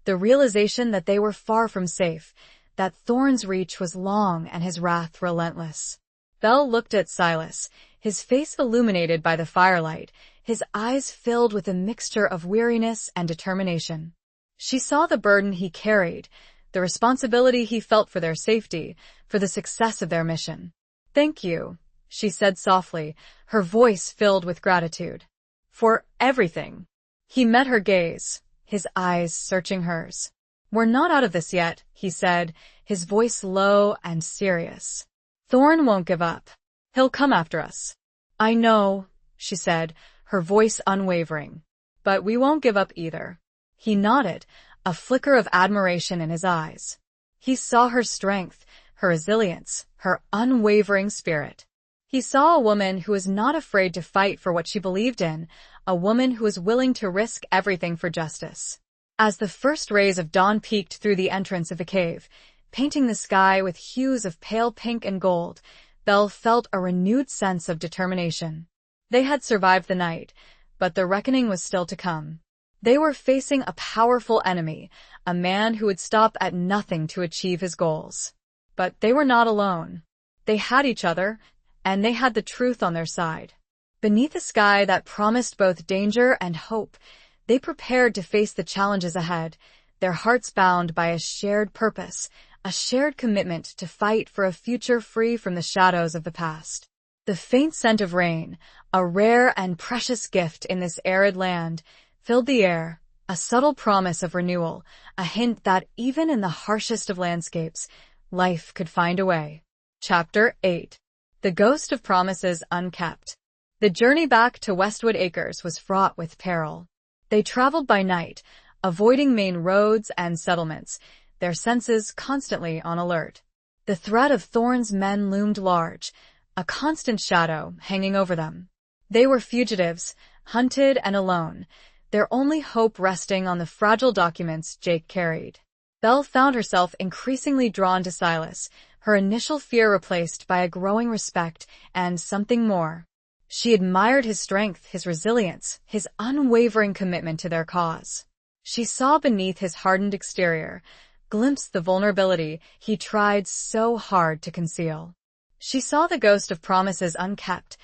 the realization that they were far from safe, that Thorne's reach was long and his wrath relentless. Belle looked at Silas, his face illuminated by the firelight, his eyes filled with a mixture of weariness and determination. She saw the burden he carried, the responsibility he felt for their safety, for the success of their mission. "Thank you," she said softly, her voice filled with gratitude. "For everything." He met her gaze, his eyes searching hers. "We're not out of this yet," he said, his voice low and serious. "Thorne won't give up." He'll come after us. I know, she said, her voice unwavering. But we won't give up either. He nodded, a flicker of admiration in his eyes. He saw her strength, her resilience, her unwavering spirit. He saw a woman who was not afraid to fight for what she believed in, a woman who was willing to risk everything for justice. As the first rays of dawn peeked through the entrance of the cave, painting the sky with hues of pale pink and gold, Belle felt a renewed sense of determination. They had survived the night, but the reckoning was still to come. They were facing a powerful enemy, a man who would stop at nothing to achieve his goals. But they were not alone. They had each other, and they had the truth on their side. Beneath a sky that promised both danger and hope, they prepared to face the challenges ahead, their hearts bound by a shared purpose, a shared commitment to fight for a future free from the shadows of the past. The faint scent of rain, a rare and precious gift in this arid land, filled the air, a subtle promise of renewal, a hint that even in the harshest of landscapes, life could find a way. Chapter 8. The Ghost of Promises Unkept. The journey back to Westwood Acres was fraught with peril. They traveled by night, avoiding main roads and settlements, their senses constantly on alert. The threat of Thorne's men loomed large, a constant shadow hanging over them. They were fugitives, hunted and alone, their only hope resting on the fragile documents Jake carried. Belle found herself increasingly drawn to Silas, her initial fear replaced by a growing respect and something more. She admired his strength, his resilience, his unwavering commitment to their cause. She saw beneath his hardened exterior, glimpsed the vulnerability he tried so hard to conceal. She saw the ghost of promises unkept,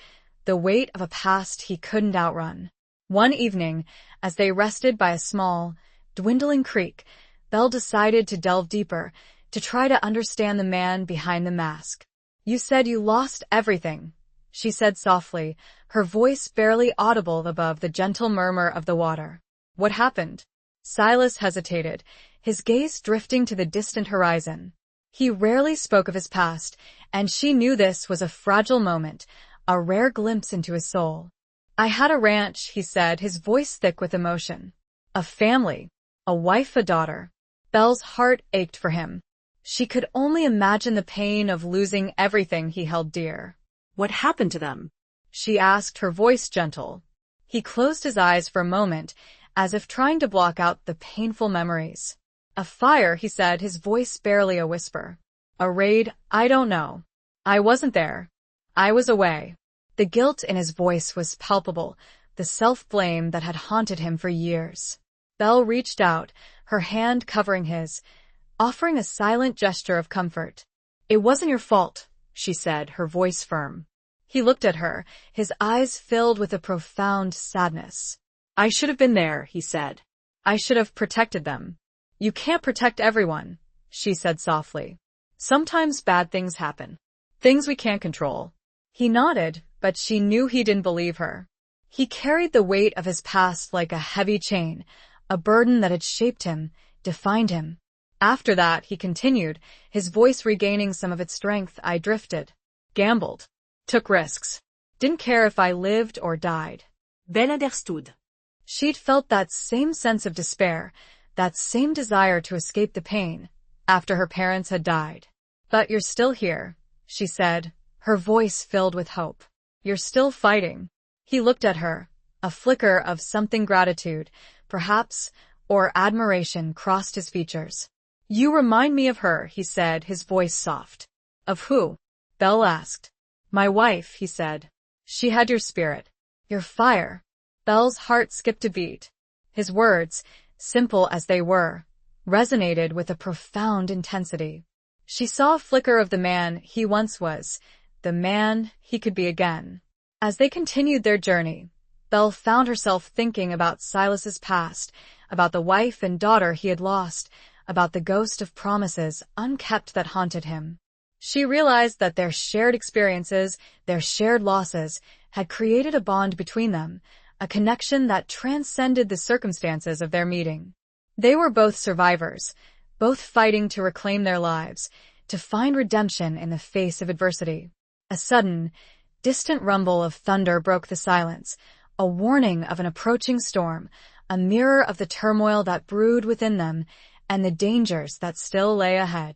the weight of a past he couldn't outrun. One evening, as they rested by a small, dwindling creek, Belle decided to delve deeper, to try to understand the man behind the mask. "You said you lost everything," she said softly, her voice barely audible above the gentle murmur of the water. "What happened?" Silas hesitated, his gaze drifting to the distant horizon. He rarely spoke of his past, and she knew this was a fragile moment, a rare glimpse into his soul. "I had a ranch," he said, his voice thick with emotion. "A family, a wife, a daughter." Belle's heart ached for him. She could only imagine the pain of losing everything he held dear. "What happened to them?" she asked, her voice gentle. He closed his eyes for a moment, as if trying to block out the painful memories. "A fire," he said, his voice barely a whisper. "A raid, I don't know. I wasn't there. I was away." The guilt in his voice was palpable, the self-blame that had haunted him for years. Belle reached out, her hand covering his, offering a silent gesture of comfort. "It wasn't your fault," she said, her voice firm. He looked at her, his eyes filled with a profound sadness. "I should have been there," he said. "I should have protected them." "You can't protect everyone," she said softly. "Sometimes bad things happen. Things we can't control." He nodded, but she knew he didn't believe her. He carried the weight of his past like a heavy chain, a burden that had shaped him, defined him. "After that," he continued, his voice regaining some of its strength, "I drifted, gambled, took risks, didn't care if I lived or died." Belle understood. She'd felt that same sense of despair, that same desire to escape the pain, after her parents had died. "But you're still here," she said, her voice filled with hope. "You're still fighting." He looked at her, a flicker of something gratitude, perhaps, or admiration crossed his features. "You remind me of her," he said, his voice soft. "Of who?" Belle asked. "My wife," he said. "She had your spirit, your fire." Belle's heart skipped a beat. His words, simple as they were, resonated with a profound intensity. She saw a flicker of the man he once was, the man he could be again. As they continued their journey, Belle found herself thinking about Silas's past, about the wife and daughter he had lost, about the ghost of promises unkept that haunted him. She realized that their shared experiences, their shared losses, had created a bond between them, a connection that transcended the circumstances of their meeting. They were both survivors, both fighting to reclaim their lives, to find redemption in the face of adversity. A sudden, distant rumble of thunder broke the silence, a warning of an approaching storm, a mirror of the turmoil that brewed within them, and the dangers that still lay ahead.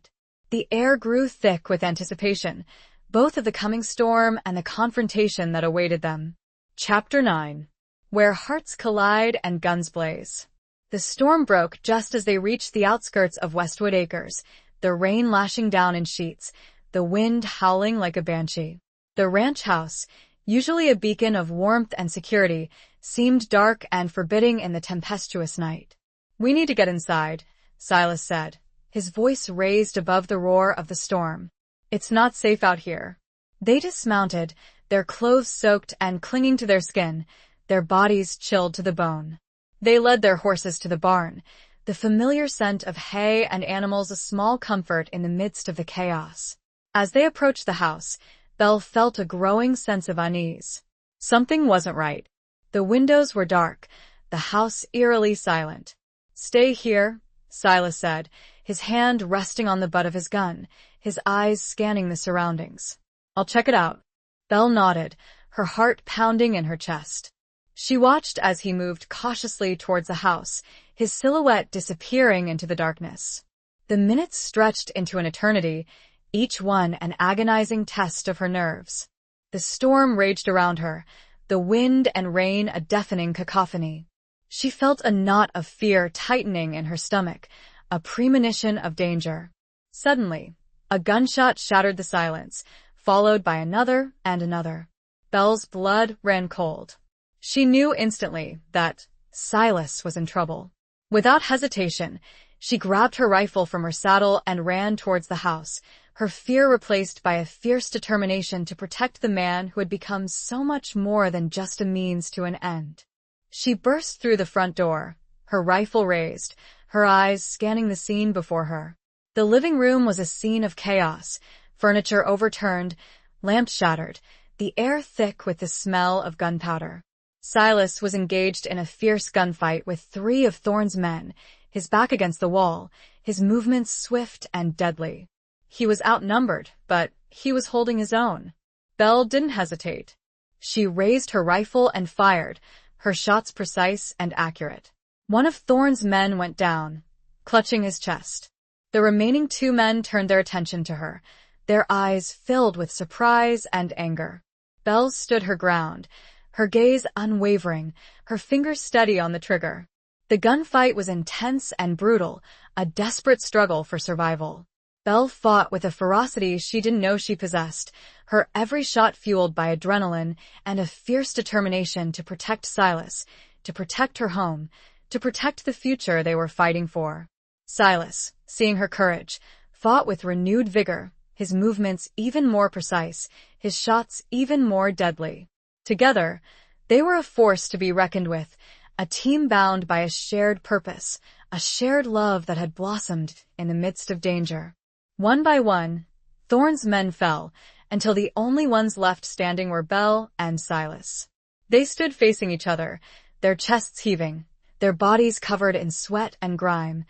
The air grew thick with anticipation, both of the coming storm and the confrontation that awaited them. Chapter 9. Where Hearts Collide and Guns Blaze. The storm broke just as they reached the outskirts of Westwood Acres, the rain lashing down in sheets, the wind howling like a banshee. The ranch house, usually a beacon of warmth and security, seemed dark and forbidding in the tempestuous night. "We need to get inside," Silas said, his voice raised above the roar of the storm. "It's not safe out here." They dismounted, their clothes soaked and clinging to their skin, their bodies chilled to the bone. They led their horses to the barn, the familiar scent of hay and animals a small comfort in the midst of the chaos. As they approached the house, Belle felt a growing sense of unease. Something wasn't right. The windows were dark, the house eerily silent. "Stay here," Silas said, his hand resting on the butt of his gun, his eyes scanning the surroundings. "I'll check it out." Belle nodded, her heart pounding in her chest. She watched as he moved cautiously towards the house, his silhouette disappearing into the darkness. The minutes stretched into an eternity, each one an agonizing test of her nerves. The storm raged around her, the wind and rain a deafening cacophony. She felt a knot of fear tightening in her stomach, a premonition of danger. Suddenly, a gunshot shattered the silence, followed by another and another. Belle's blood ran cold. She knew instantly that Silas was in trouble. Without hesitation, she grabbed her rifle from her saddle and ran towards the house, her fear replaced by a fierce determination to protect the man who had become so much more than just a means to an end. She burst through the front door, her rifle raised, her eyes scanning the scene before her. The living room was a scene of chaos, furniture overturned, lamps shattered, the air thick with the smell of gunpowder. Silas was engaged in a fierce gunfight with 3 of Thorne's men, his back against the wall, his movements swift and deadly. He was outnumbered, but he was holding his own. Belle didn't hesitate. She raised her rifle and fired, her shots precise and accurate. One of Thorne's men went down, clutching his chest. The remaining 2 men turned their attention to her, their eyes filled with surprise and anger. Belle stood her ground, her gaze unwavering, her fingers steady on the trigger. The gunfight was intense and brutal, a desperate struggle for survival. Belle fought with a ferocity she didn't know she possessed, her every shot fueled by adrenaline and a fierce determination to protect Silas, to protect her home, to protect the future they were fighting for. Silas, seeing her courage, fought with renewed vigor, his movements even more precise, his shots even more deadly. Together, they were a force to be reckoned with, a team bound by a shared purpose, a shared love that had blossomed in the midst of danger. One by one, Thorne's men fell, until the only ones left standing were Belle and Silas. They stood facing each other, their chests heaving, their bodies covered in sweat and grime,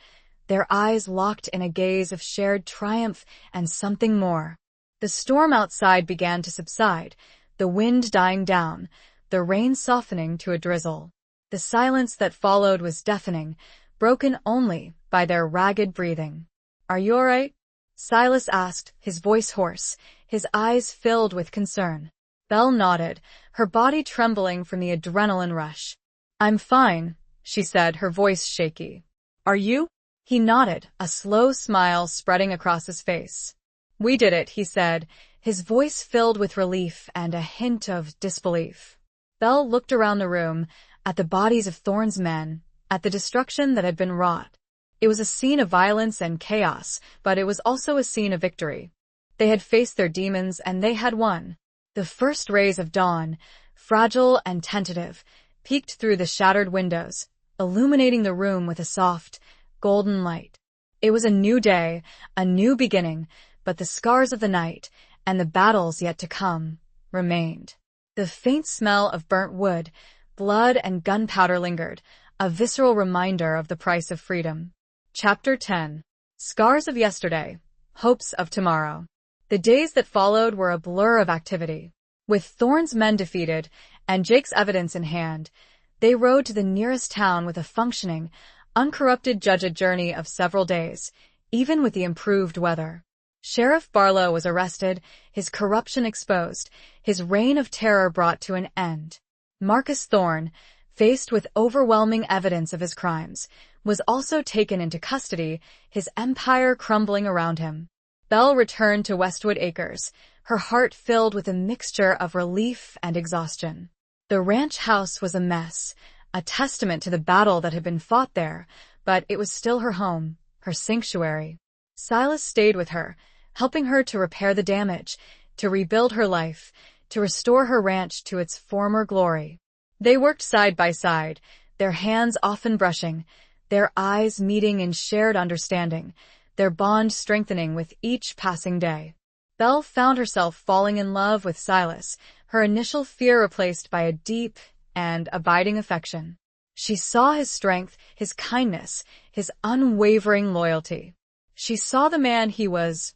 their eyes locked in a gaze of shared triumph and something more. The storm outside began to subside, the wind dying down, the rain softening to a drizzle. The silence that followed was deafening, broken only by their ragged breathing. "Are you all right?" Silas asked, his voice hoarse, his eyes filled with concern. Belle nodded, her body trembling from the adrenaline rush. "I'm fine," she said, her voice shaky. "Are you?" He nodded, a slow smile spreading across his face. "We did it," he said, his voice filled with relief and a hint of disbelief. Belle looked around the room, at the bodies of Thorne's men, at the destruction that had been wrought. It was a scene of violence and chaos, but it was also a scene of victory. They had faced their demons and they had won. The first rays of dawn, fragile and tentative, peeked through the shattered windows, illuminating the room with a soft, golden light. It was a new day, a new beginning, but the scars of the night, and the battles yet to come, remained. The faint smell of burnt wood, blood and gunpowder lingered, a visceral reminder of the price of freedom. Chapter 10. Scars of Yesterday, Hopes of Tomorrow. The days that followed were a blur of activity. With Thorne's men defeated and Jake's evidence in hand, they rode to the nearest town with a functioning, uncorrupted judge, a journey of several days, even with the improved weather. Sheriff Barlow was arrested, his corruption exposed, his reign of terror brought to an end. Marcus Thorne, faced with overwhelming evidence of his crimes, was also taken into custody, his empire crumbling around him. Belle returned to Westwood Acres, her heart filled with a mixture of relief and exhaustion. The ranch house was a mess, a testament to the battle that had been fought there, but it was still her home, her sanctuary. Silas stayed with her, helping her to repair the damage, to rebuild her life, to restore her ranch to its former glory. They worked side by side, their hands often brushing, their eyes meeting in shared understanding, their bond strengthening with each passing day. Belle found herself falling in love with Silas, her initial fear replaced by a deep and abiding affection. She saw his strength, his kindness, his unwavering loyalty. She saw the man he was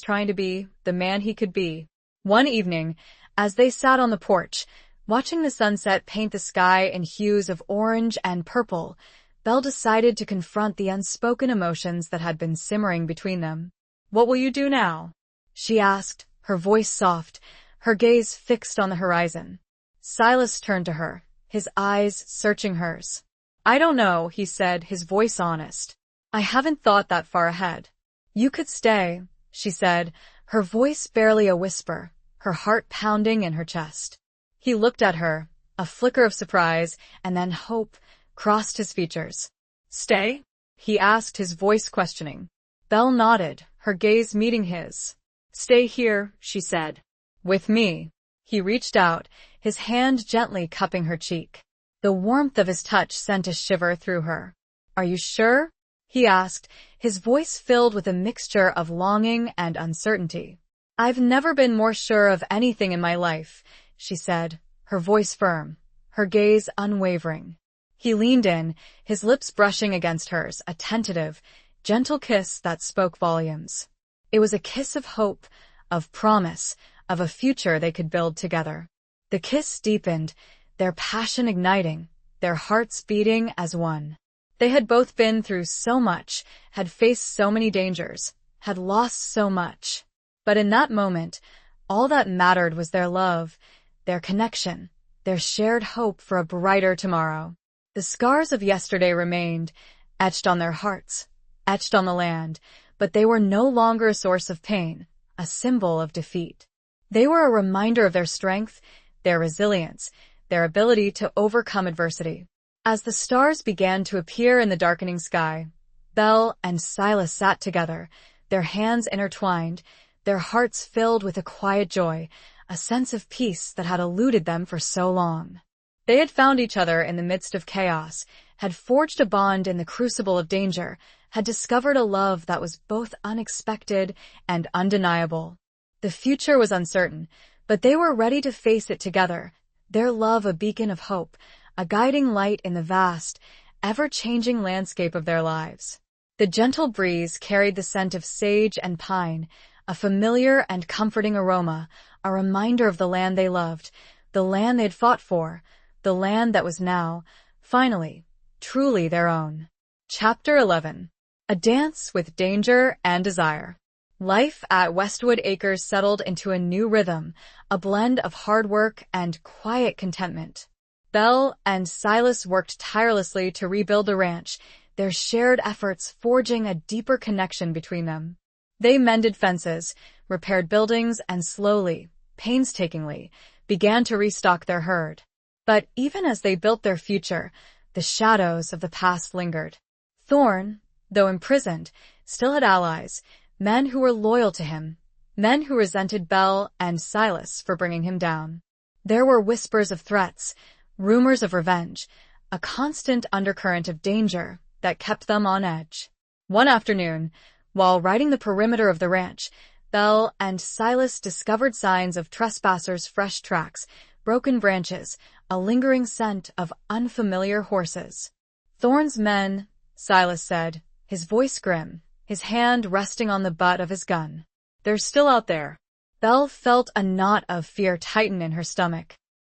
trying to be, the man he could be. One evening, as they sat on the porch, watching the sunset paint the sky in hues of orange and purple, Belle decided to confront the unspoken emotions that had been simmering between them. "What will you do now?" she asked, her voice soft, her gaze fixed on the horizon. Silas turned to her, his eyes searching hers. "I don't know," he said, his voice honest. "I haven't thought that far ahead." "You could stay," she said, her voice barely a whisper, her heart pounding in her chest. He looked at her, a flicker of surprise, and then hope crossed his features. "Stay?" he asked, his voice questioning. Belle nodded, her gaze meeting his. "Stay here," she said. "With me." He reached out, his hand gently cupping her cheek. The warmth of his touch sent a shiver through her. "Are you sure?" he asked, his voice filled with a mixture of longing and uncertainty. "I've never been more sure of anything in my life," she said, her voice firm, her gaze unwavering. He leaned in, his lips brushing against hers, a tentative, gentle kiss that spoke volumes. It was a kiss of hope, of promise, of a future they could build together. The kiss deepened, their passion igniting, their hearts beating as one. They had both been through so much, had faced so many dangers, had lost so much. But in that moment, all that mattered was their love, their connection, their shared hope for a brighter tomorrow. The scars of yesterday remained, etched on their hearts, etched on the land, but they were no longer a source of pain, a symbol of defeat. They were a reminder of their strength, their resilience, their ability to overcome adversity. As the stars began to appear in the darkening sky, Belle and Silas sat together, their hands intertwined, their hearts filled with a quiet joy, a sense of peace that had eluded them for so long. They had found each other in the midst of chaos, had forged a bond in the crucible of danger, had discovered a love that was both unexpected and undeniable. The future was uncertain, but they were ready to face it together, their love a beacon of hope, a guiding light in the vast, ever-changing landscape of their lives. The gentle breeze carried the scent of sage and pine, a familiar and comforting aroma, a reminder of the land they loved, the land they'd fought for, the land that was now, finally, truly their own. Chapter 11. A Dance with Danger and Desire. Life at Westwood Acres settled into a new rhythm, a blend of hard work and quiet contentment. Belle and Silas worked tirelessly to rebuild the ranch, their shared efforts forging a deeper connection between them. They mended fences, repaired buildings, and slowly, painstakingly, began to restock their herd. But even as they built their future, the shadows of the past lingered. Thorne, though imprisoned, still had allies, men who were loyal to him, men who resented Belle and Silas for bringing him down. There were whispers of threats, rumors of revenge, a constant undercurrent of danger that kept them on edge. One afternoon, while riding the perimeter of the ranch, Belle and Silas discovered signs of trespassers' fresh tracks, broken branches, a lingering scent of unfamiliar horses. "Thorne's men," Silas said, his voice grim, his hand resting on the butt of his gun. "They're still out there." Belle felt a knot of fear tighten in her stomach.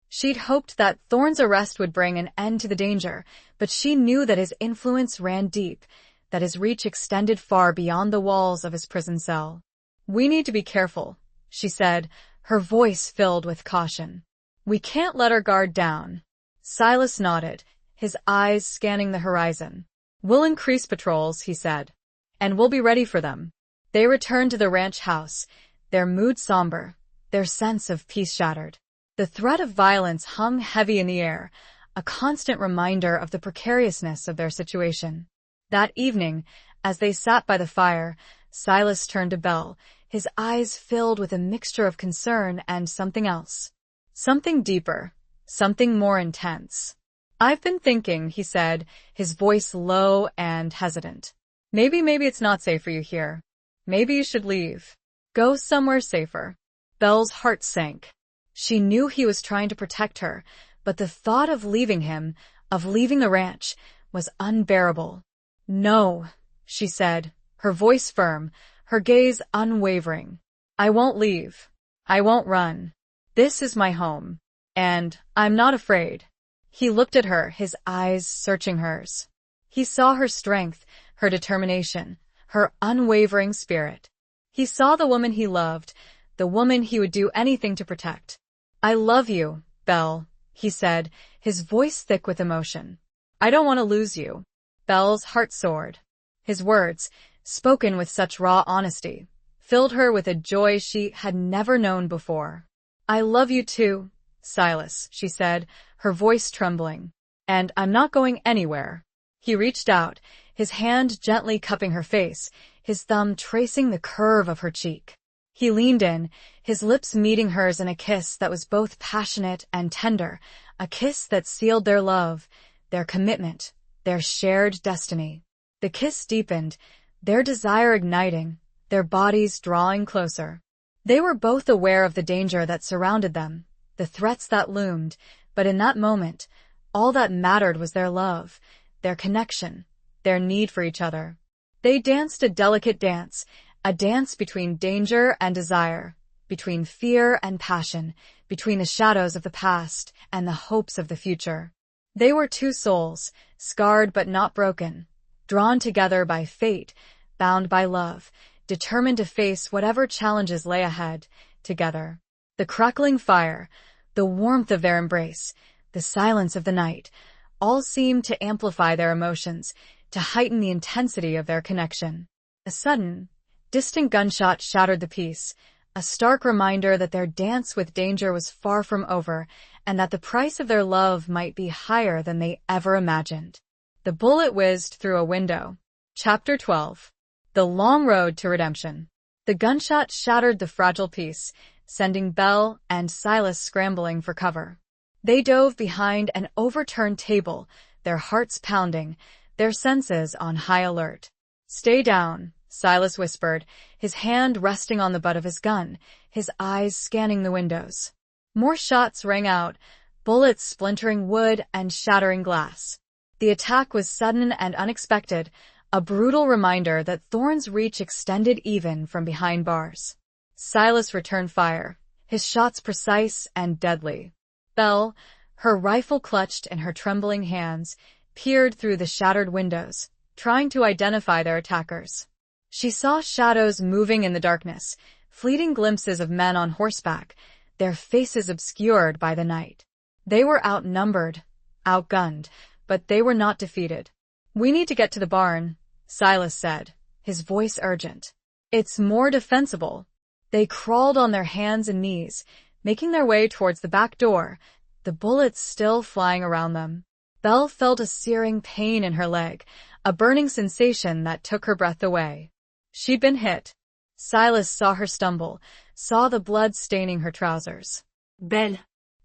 She'd hoped that Thorne's arrest would bring an end to the danger, but she knew that his influence ran deep, that his reach extended far beyond the walls of his prison cell. "We need to be careful," she said, her voice filled with caution. "We can't let our guard down." Silas nodded, his eyes scanning the horizon. "We'll increase patrols," he said, "and we'll be ready for them." They returned to the ranch house, their mood somber, their sense of peace shattered. The threat of violence hung heavy in the air, a constant reminder of the precariousness of their situation. That evening, as they sat by the fire, Silas turned to Belle, his eyes filled with a mixture of concern and something else. Something deeper, something more intense. "I've been thinking," he said, his voice low and hesitant. Maybe it's not safe for you here. Maybe you should leave. Go somewhere safer." Belle's heart sank. She knew he was trying to protect her, but the thought of leaving him, of leaving the ranch, was unbearable. "No," she said, her voice firm, her gaze unwavering. "I won't leave. I won't run. This is my home. And I'm not afraid." He looked at her, his eyes searching hers. He saw her strength, her determination, her unwavering spirit. He saw the woman he loved, the woman he would do anything to protect. "I love you, Belle," he said, his voice thick with emotion. "I don't want to lose you." Belle's heart soared. His words, spoken with such raw honesty, filled her with a joy she had never known before. "I love you too, Silas," she said, her voice trembling. "And I'm not going anywhere." He reached out, his hand gently cupping her face, his thumb tracing the curve of her cheek. He leaned in, his lips meeting hers in a kiss that was both passionate and tender, a kiss that sealed their love, their commitment, their shared destiny. The kiss deepened, their desire igniting, their bodies drawing closer. They were both aware of the danger that surrounded them, the threats that loomed, but in that moment, all that mattered was their love, their connection, their need for each other. They danced a delicate dance, a dance between danger and desire, between fear and passion, between the shadows of the past and the hopes of the future. They were two souls, scarred but not broken, drawn together by fate, bound by love, determined to face whatever challenges lay ahead, together. The crackling fire, the warmth of their embrace, the silence of the night, all seemed to amplify their emotions, to heighten the intensity of their connection. A sudden, distant gunshot shattered the peace, a stark reminder that their dance with danger was far from over, and that the price of their love might be higher than they ever imagined. The bullet whizzed through a window. Chapter 12. The Long Road to Redemption. The gunshot shattered the fragile peace, sending Belle and Silas scrambling for cover. They dove behind an overturned table, their hearts pounding, their senses on high alert. "Stay down," Silas whispered, his hand resting on the butt of his gun, his eyes scanning the windows. More shots rang out, bullets splintering wood and shattering glass. The attack was sudden and unexpected, a brutal reminder that Thorne's reach extended even from behind bars. Silas returned fire, his shots precise and deadly. Belle, her rifle clutched in her trembling hands, peered through the shattered windows, trying to identify their attackers. She saw shadows moving in the darkness, fleeting glimpses of men on horseback, their faces obscured by the night. They were outnumbered, outgunned, but they were not defeated. "We need to get to the barn," Silas said, his voice urgent. "It's more defensible." They crawled on their hands and knees, making their way towards the back door, the bullets still flying around them. Belle felt a searing pain in her leg, a burning sensation that took her breath away. She'd been hit. Silas saw her stumble, saw the blood staining her trousers. "Belle,"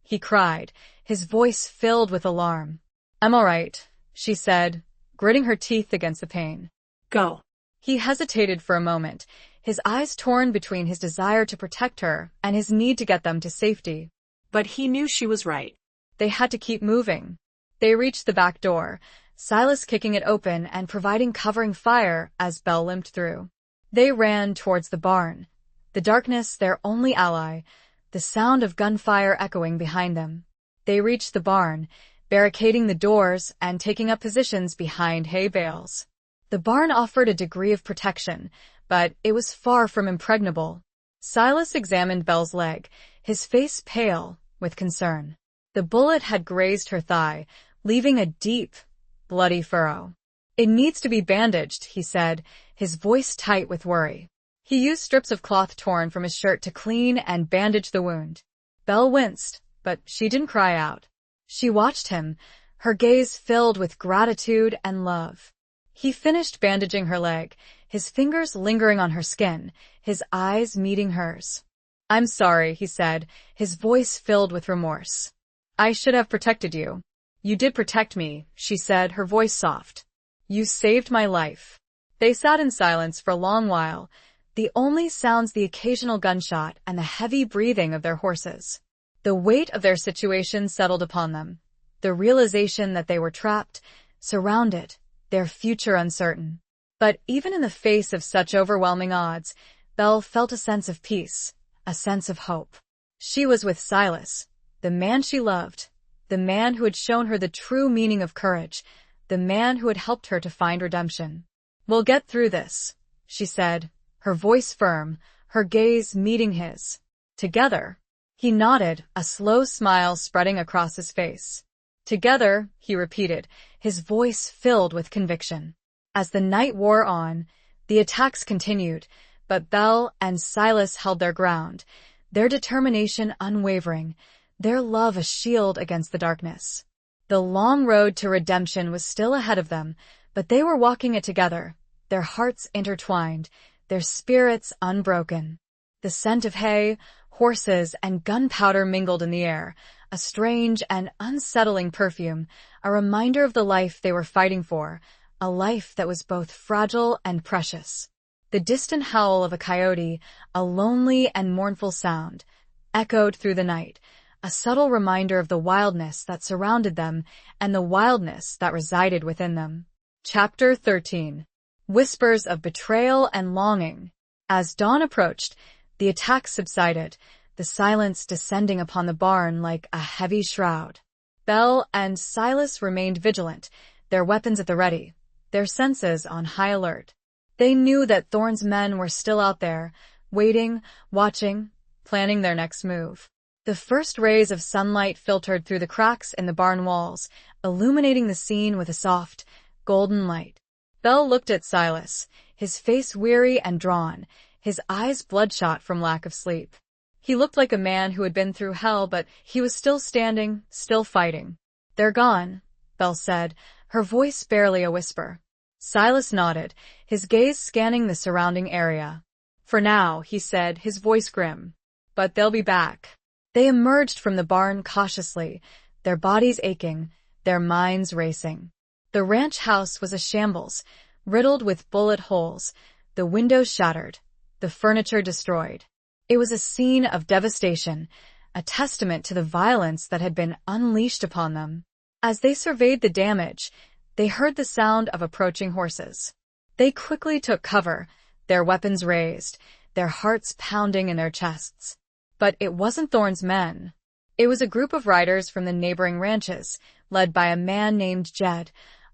he cried, his voice filled with alarm. "I'm all right," she said, gritting her teeth against the pain. "Go." He hesitated for a moment, his eyes torn between his desire to protect her and his need to get them to safety. But he knew she was right. They had to keep moving. They reached the back door, Silas kicking it open and providing covering fire as Belle limped through. They ran towards the barn, the darkness their only ally, the sound of gunfire echoing behind them. They reached the barn, barricading the doors and taking up positions behind hay bales. The barn offered a degree of protection, but it was far from impregnable. Silas examined Belle's leg, his face pale with concern. The bullet had grazed her thigh, leaving a deep, bloody furrow. "It needs to be bandaged," he said, his voice tight with worry. He used strips of cloth torn from his shirt to clean and bandage the wound. Belle winced, but she didn't cry out. She watched him, her gaze filled with gratitude and love. He finished bandaging her leg, his fingers lingering on her skin, his eyes meeting hers. "I'm sorry," he said, his voice filled with remorse. "I should have protected you." "You did protect me," she said, her voice soft. "You saved my life." They sat in silence for a long while, the only sounds the occasional gunshot and the heavy breathing of their horses. The weight of their situation settled upon them, the realization that they were trapped, surrounded, their future uncertain. But even in the face of such overwhelming odds, Belle felt a sense of peace, a sense of hope. She was with Silas, the man she loved, the man who had shown her the true meaning of courage, the man who had helped her to find redemption. "We'll get through this," she said, her voice firm, her gaze meeting his. "Together." He nodded, a slow smile spreading across his face. "Together," he repeated, his voice filled with conviction. As the night wore on, the attacks continued, but Belle and Silas held their ground, their determination unwavering, their love a shield against the darkness. The long road to redemption was still ahead of them, but they were walking it together, their hearts intertwined, their spirits unbroken. The scent of hay, horses, and gunpowder mingled in the air, a strange and unsettling perfume, a reminder of the life they were fighting for, a life that was both fragile and precious. The distant howl of a coyote, a lonely and mournful sound, echoed through the night, a subtle reminder of the wildness that surrounded them and the wildness that resided within them. Chapter 13. Whispers of Betrayal and Longing. As dawn approached, the attacks subsided, the silence descending upon the barn like a heavy shroud. Belle and Silas remained vigilant, their weapons at the ready, their senses on high alert. They knew that Thorne's men were still out there, waiting, watching, planning their next move. The first rays of sunlight filtered through the cracks in the barn walls, illuminating the scene with a soft, golden light. Belle looked at Silas, his face weary and drawn, his eyes bloodshot from lack of sleep. He looked like a man who had been through hell, but he was still standing, still fighting. "They're gone," Belle said, her voice barely a whisper. Silas nodded, his gaze scanning the surrounding area. "For now," he said, his voice grim. "But they'll be back." They emerged from the barn cautiously, their bodies aching, their minds racing. The ranch house was a shambles, riddled with bullet holes, the windows shattered, the furniture destroyed. It was a scene of devastation, a testament to the violence that had been unleashed upon them. As they surveyed the damage, they heard the sound of approaching horses. They quickly took cover, their weapons raised, their hearts pounding in their chests. But it wasn't Thorne's men. It was a group of riders from the neighboring ranches, led by a man named Jed,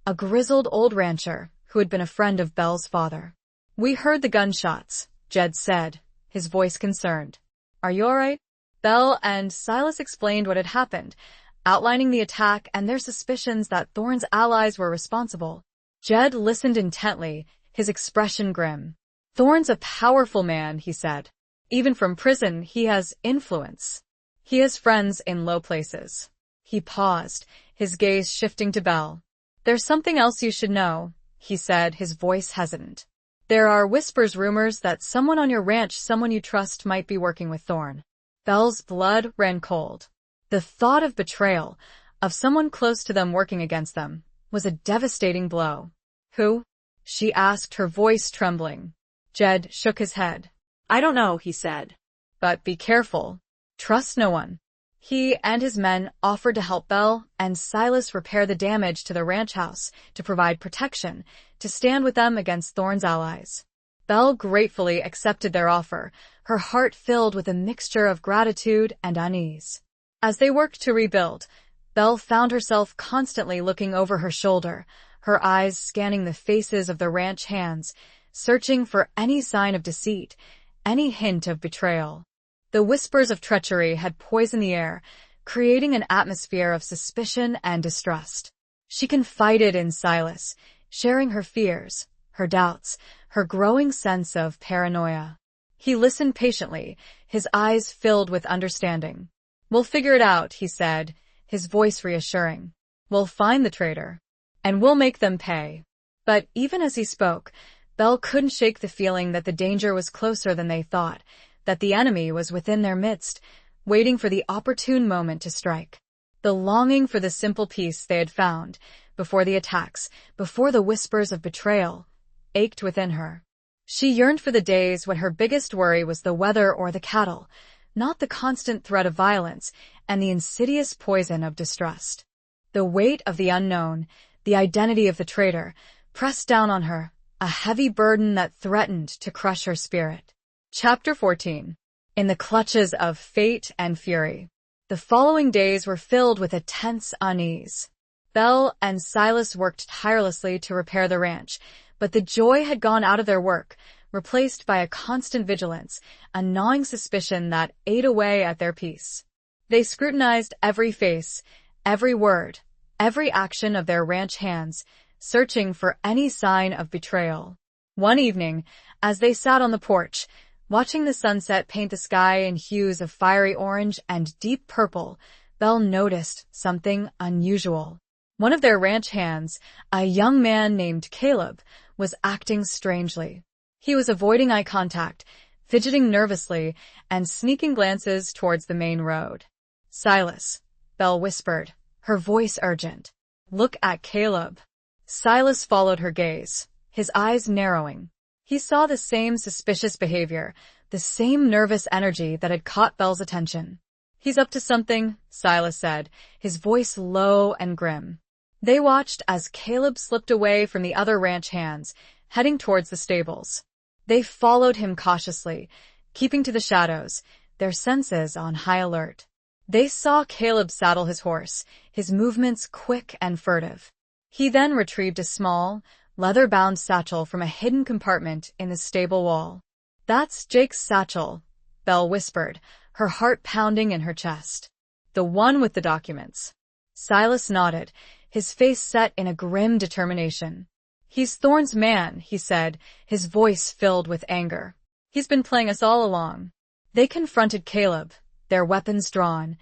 a grizzled old rancher who had been a friend of Belle's father. "We heard the gunshots," Jed said, his voice concerned. "Are you all right?" Belle and Silas explained what had happened, outlining the attack and their suspicions that Thorne's allies were responsible. Jed listened intently, his expression grim. "Thorne's a powerful man," he said. "Even from prison, he has influence. He has friends in low places." He paused, his gaze shifting to Belle. "There's something else you should know," he said, his voice hesitant. "There are rumors that someone on your ranch, someone you trust, might be working with Thorne." Belle's blood ran cold. The thought of betrayal, of someone close to them working against them, was a devastating blow. "Who?" she asked, her voice trembling. Jed shook his head. "I don't know," he said. "But be careful. Trust no one." He and his men offered to help Belle and Silas repair the damage to the ranch house, to provide protection, to stand with them against Thorne's allies. Belle gratefully accepted their offer, her heart filled with a mixture of gratitude and unease. As they worked to rebuild, Belle found herself constantly looking over her shoulder, her eyes scanning the faces of the ranch hands, searching for any sign of deceit, any hint of betrayal. The whispers of treachery had poisoned the air, creating an atmosphere of suspicion and distrust. She confided in Silas, sharing her fears, her doubts, her growing sense of paranoia. He listened patiently, his eyes filled with understanding. "We'll figure it out," he said, his voice reassuring. "We'll find the traitor, and we'll make them pay." But even as he spoke, Belle couldn't shake the feeling that the danger was closer than they thought, that the enemy was within their midst, waiting for the opportune moment to strike. The longing for the simple peace they had found, before the attacks, before the whispers of betrayal, ached within her. She yearned for the days when her biggest worry was the weather or the cattle, not the constant threat of violence and the insidious poison of distrust. The weight of the unknown, the identity of the traitor, pressed down on her, a heavy burden that threatened to crush her spirit. Chapter 14. In the clutches of fate and fury. The following days were filled with a tense unease. Belle and Silas worked tirelessly to repair the ranch, but the joy had gone out of their work, replaced by a constant vigilance, a gnawing suspicion that ate away at their peace. They scrutinized every face, every word, every action of their ranch hands, searching for any sign of betrayal. One evening, as they sat on the porch, watching the sunset paint the sky in hues of fiery orange and deep purple, Belle noticed something unusual. One of their ranch hands, a young man named Caleb, was acting strangely. He was avoiding eye contact, fidgeting nervously, and sneaking glances towards the main road. "Silas," Belle whispered, her voice urgent. "Look at Caleb." Silas followed her gaze, his eyes narrowing. He saw the same suspicious behavior, the same nervous energy that had caught Belle's attention. "He's up to something," Silas said, his voice low and grim. They watched as Caleb slipped away from the other ranch hands, heading towards the stables. They followed him cautiously, keeping to the shadows, their senses on high alert. They saw Caleb saddle his horse, his movements quick and furtive. He then retrieved a small, leather-bound satchel from a hidden compartment in the stable wall. "That's Jake's satchel," Belle whispered, her heart pounding in her chest. "The one with the documents." Silas nodded, his face set in a grim determination. "He's Thorne's man," he said, his voice filled with anger. "He's been playing us all along." They confronted Caleb, their weapons drawn,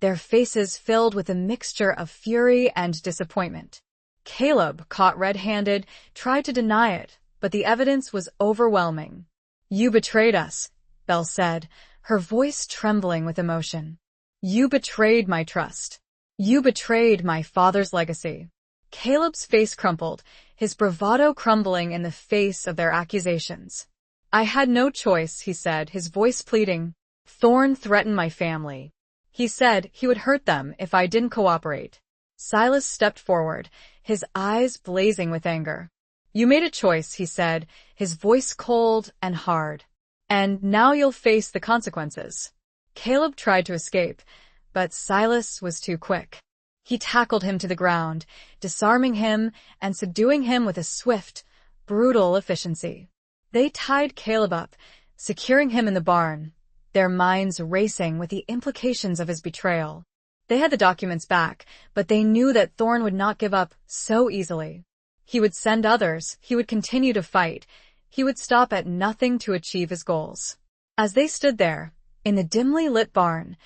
their faces filled with a mixture of fury and disappointment. Caleb, caught red-handed, tried to deny it, but the evidence was overwhelming. "You betrayed us," Belle said, her voice trembling with emotion. "You betrayed my trust. You betrayed my father's legacy." Caleb's face crumpled, his bravado crumbling in the face of their accusations. "I had no choice," he said, his voice pleading. "Thorne threatened my family. He said he would hurt them if I didn't cooperate." Silas stepped forward, his eyes blazing with anger. "You made a choice," he said, his voice cold and hard. "And now you'll face the consequences." Caleb tried to escape, but Silas was too quick. He tackled him to the ground, disarming him and subduing him with a swift, brutal efficiency. They tied Caleb up, securing him in the barn, their minds racing with the implications of his betrayal. They had the documents back, but they knew that Thorne would not give up so easily. He would send others, he would continue to fight, he would stop at nothing to achieve his goals. As they stood there, in the dimly lit barn,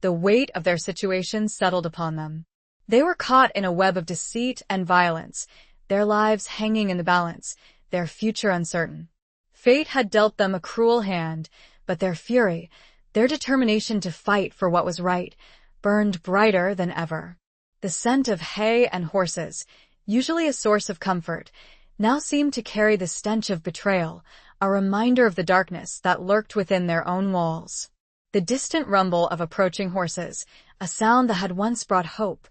the weight of their situation settled upon them. They were caught in a web of deceit and violence, their lives hanging in the balance, their future uncertain. Fate had dealt them a cruel hand, but their fury, their determination to fight for what was right, burned brighter than ever. The scent of hay and horses, usually a source of comfort, now seemed to carry the stench of betrayal, a reminder of the darkness that lurked within their own walls. The distant rumble of approaching horses, a sound that had once brought hope,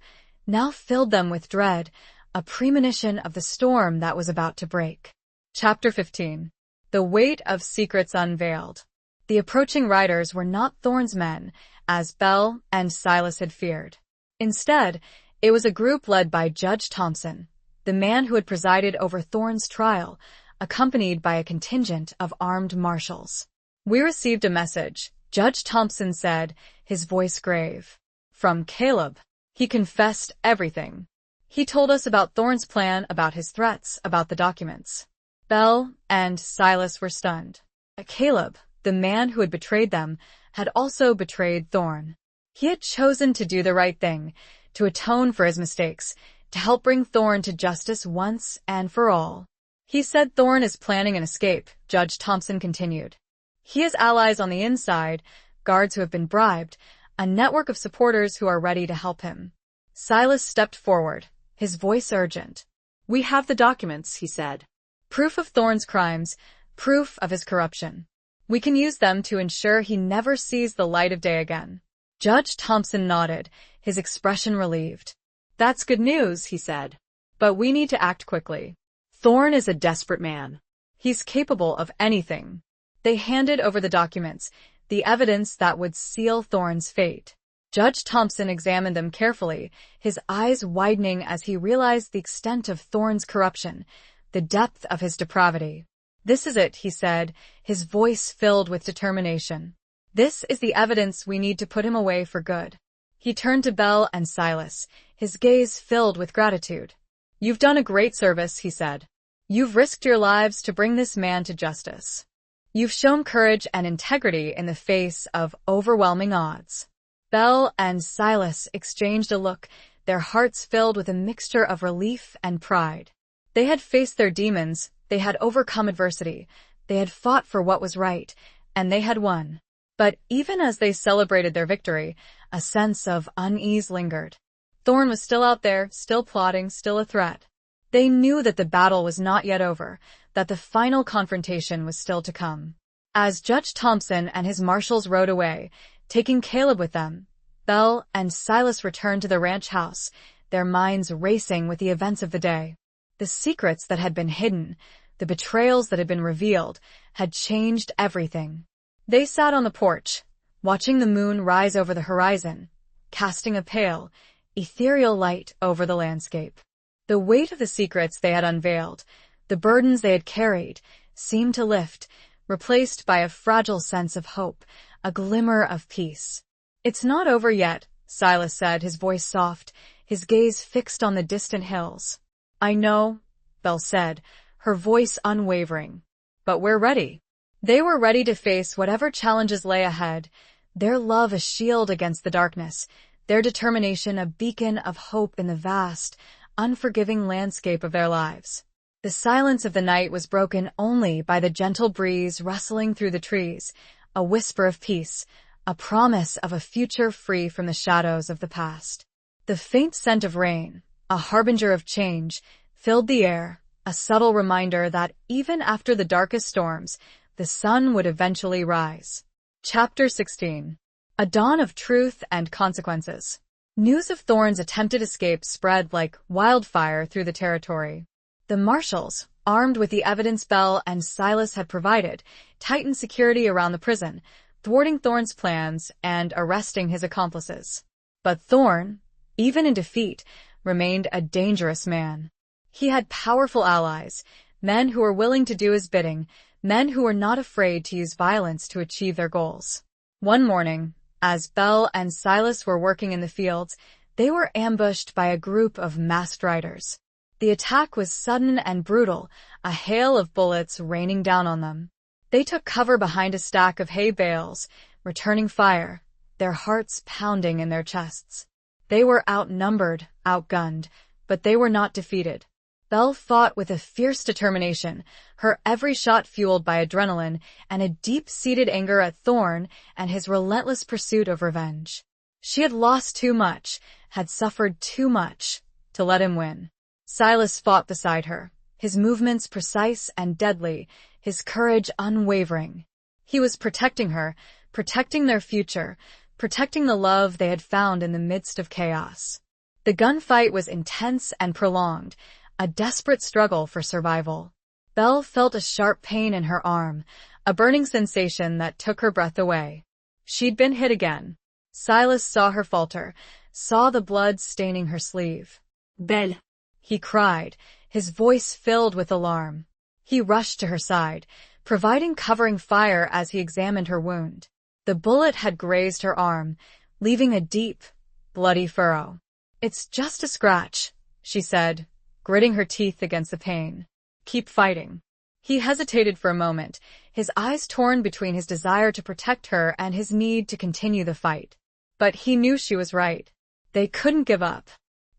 now filled them with dread, a premonition of the storm that was about to break. Chapter 15. The weight of secrets unveiled. The approaching riders were not Thorne's men, as Belle and Silas had feared. Instead, it was a group led by Judge Thompson, the man who had presided over Thorne's trial, accompanied by a contingent of armed marshals. "We received a message," Judge Thompson said, his voice grave. "From Caleb. He confessed everything. He told us about Thorne's plan, about his threats, about the documents." Belle and Silas were stunned. Caleb, the man who had betrayed them, had also betrayed Thorne. He had chosen to do the right thing, to atone for his mistakes, to help bring Thorne to justice once and for all. "He said Thorne is planning an escape," Judge Thompson continued. "He has allies on the inside, guards who have been bribed, a network of supporters who are ready to help him." Silas stepped forward, his voice urgent. "We have the documents," he said. "Proof of Thorne's crimes, proof of his corruption. We can use them to ensure he never sees the light of day again." Judge Thompson nodded, his expression relieved. "That's good news," he said. "But we need to act quickly. Thorne is a desperate man. He's capable of anything." They handed over the documents, the evidence that would seal Thorne's fate. Judge Thompson examined them carefully, his eyes widening as he realized the extent of Thorne's corruption, the depth of his depravity. "This is it," he said, his voice filled with determination. "This is the evidence we need to put him away for good." He turned to Belle and Silas, his gaze filled with gratitude. "You've done a great service," he said. "You've risked your lives to bring this man to justice. You've shown courage and integrity in the face of overwhelming odds." Belle and Silas exchanged a look, their hearts filled with a mixture of relief and pride. They had faced their demons, they had overcome adversity, they had fought for what was right, and they had won. But even as they celebrated their victory, a sense of unease lingered. Thorne was still out there, still plotting, still a threat. They knew that the battle was not yet over, that the final confrontation was still to come. As Judge Thompson and his marshals rode away, taking Caleb with them, Belle and Silas returned to the ranch house, their minds racing with the events of the day. The secrets that had been hidden, the betrayals that had been revealed, had changed everything. They sat on the porch, watching the moon rise over the horizon, casting a pale, ethereal light over the landscape. The weight of the secrets they had unveiled, the burdens they had carried, seemed to lift, replaced by a fragile sense of hope, a glimmer of peace. "It's not over yet," Silas said, his voice soft, his gaze fixed on the distant hills. "I know," Belle said, her voice unwavering. "But we're ready." They were ready to face whatever challenges lay ahead, their love a shield against the darkness, their determination a beacon of hope in the vast, unforgiving landscape of their lives. The silence of the night was broken only by the gentle breeze rustling through the trees, a whisper of peace, a promise of a future free from the shadows of the past. The faint scent of rain, a harbinger of change, filled the air, a subtle reminder that even after the darkest storms, the sun would eventually rise. Chapter 16. A dawn of truth and consequences. News of Thorne's attempted escape spread like wildfire through the territory. The marshals, armed with the evidence Belle and Silas had provided, tightened security around the prison, thwarting Thorne's plans and arresting his accomplices. But Thorne, even in defeat, remained a dangerous man. He had powerful allies, men who were willing to do his bidding, men who were not afraid to use violence to achieve their goals. One morning, as Belle and Silas were working in the fields, they were ambushed by a group of masked riders. The attack was sudden and brutal, a hail of bullets raining down on them. They took cover behind a stack of hay bales, returning fire, their hearts pounding in their chests. They were outnumbered, outgunned, but they were not defeated. Belle fought with a fierce determination, her every shot fueled by adrenaline and a deep-seated anger at Thorne and his relentless pursuit of revenge. She had lost too much, had suffered too much, to let him win. Silas fought beside her, his movements precise and deadly, his courage unwavering. He was protecting her, protecting their future, protecting the love they had found in the midst of chaos. The gunfight was intense and prolonged, a desperate struggle for survival. Belle felt a sharp pain in her arm, a burning sensation that took her breath away. She'd been hit again. Silas saw her falter, saw the blood staining her sleeve. Belle, He cried, his voice filled with alarm. He rushed to her side, providing covering fire as he examined her wound. The bullet had grazed her arm, leaving a deep, bloody furrow. "It's just a scratch," she said, gritting her teeth against the pain. "Keep fighting." He hesitated for a moment, his eyes torn between his desire to protect her and his need to continue the fight. But he knew she was right. They couldn't give up.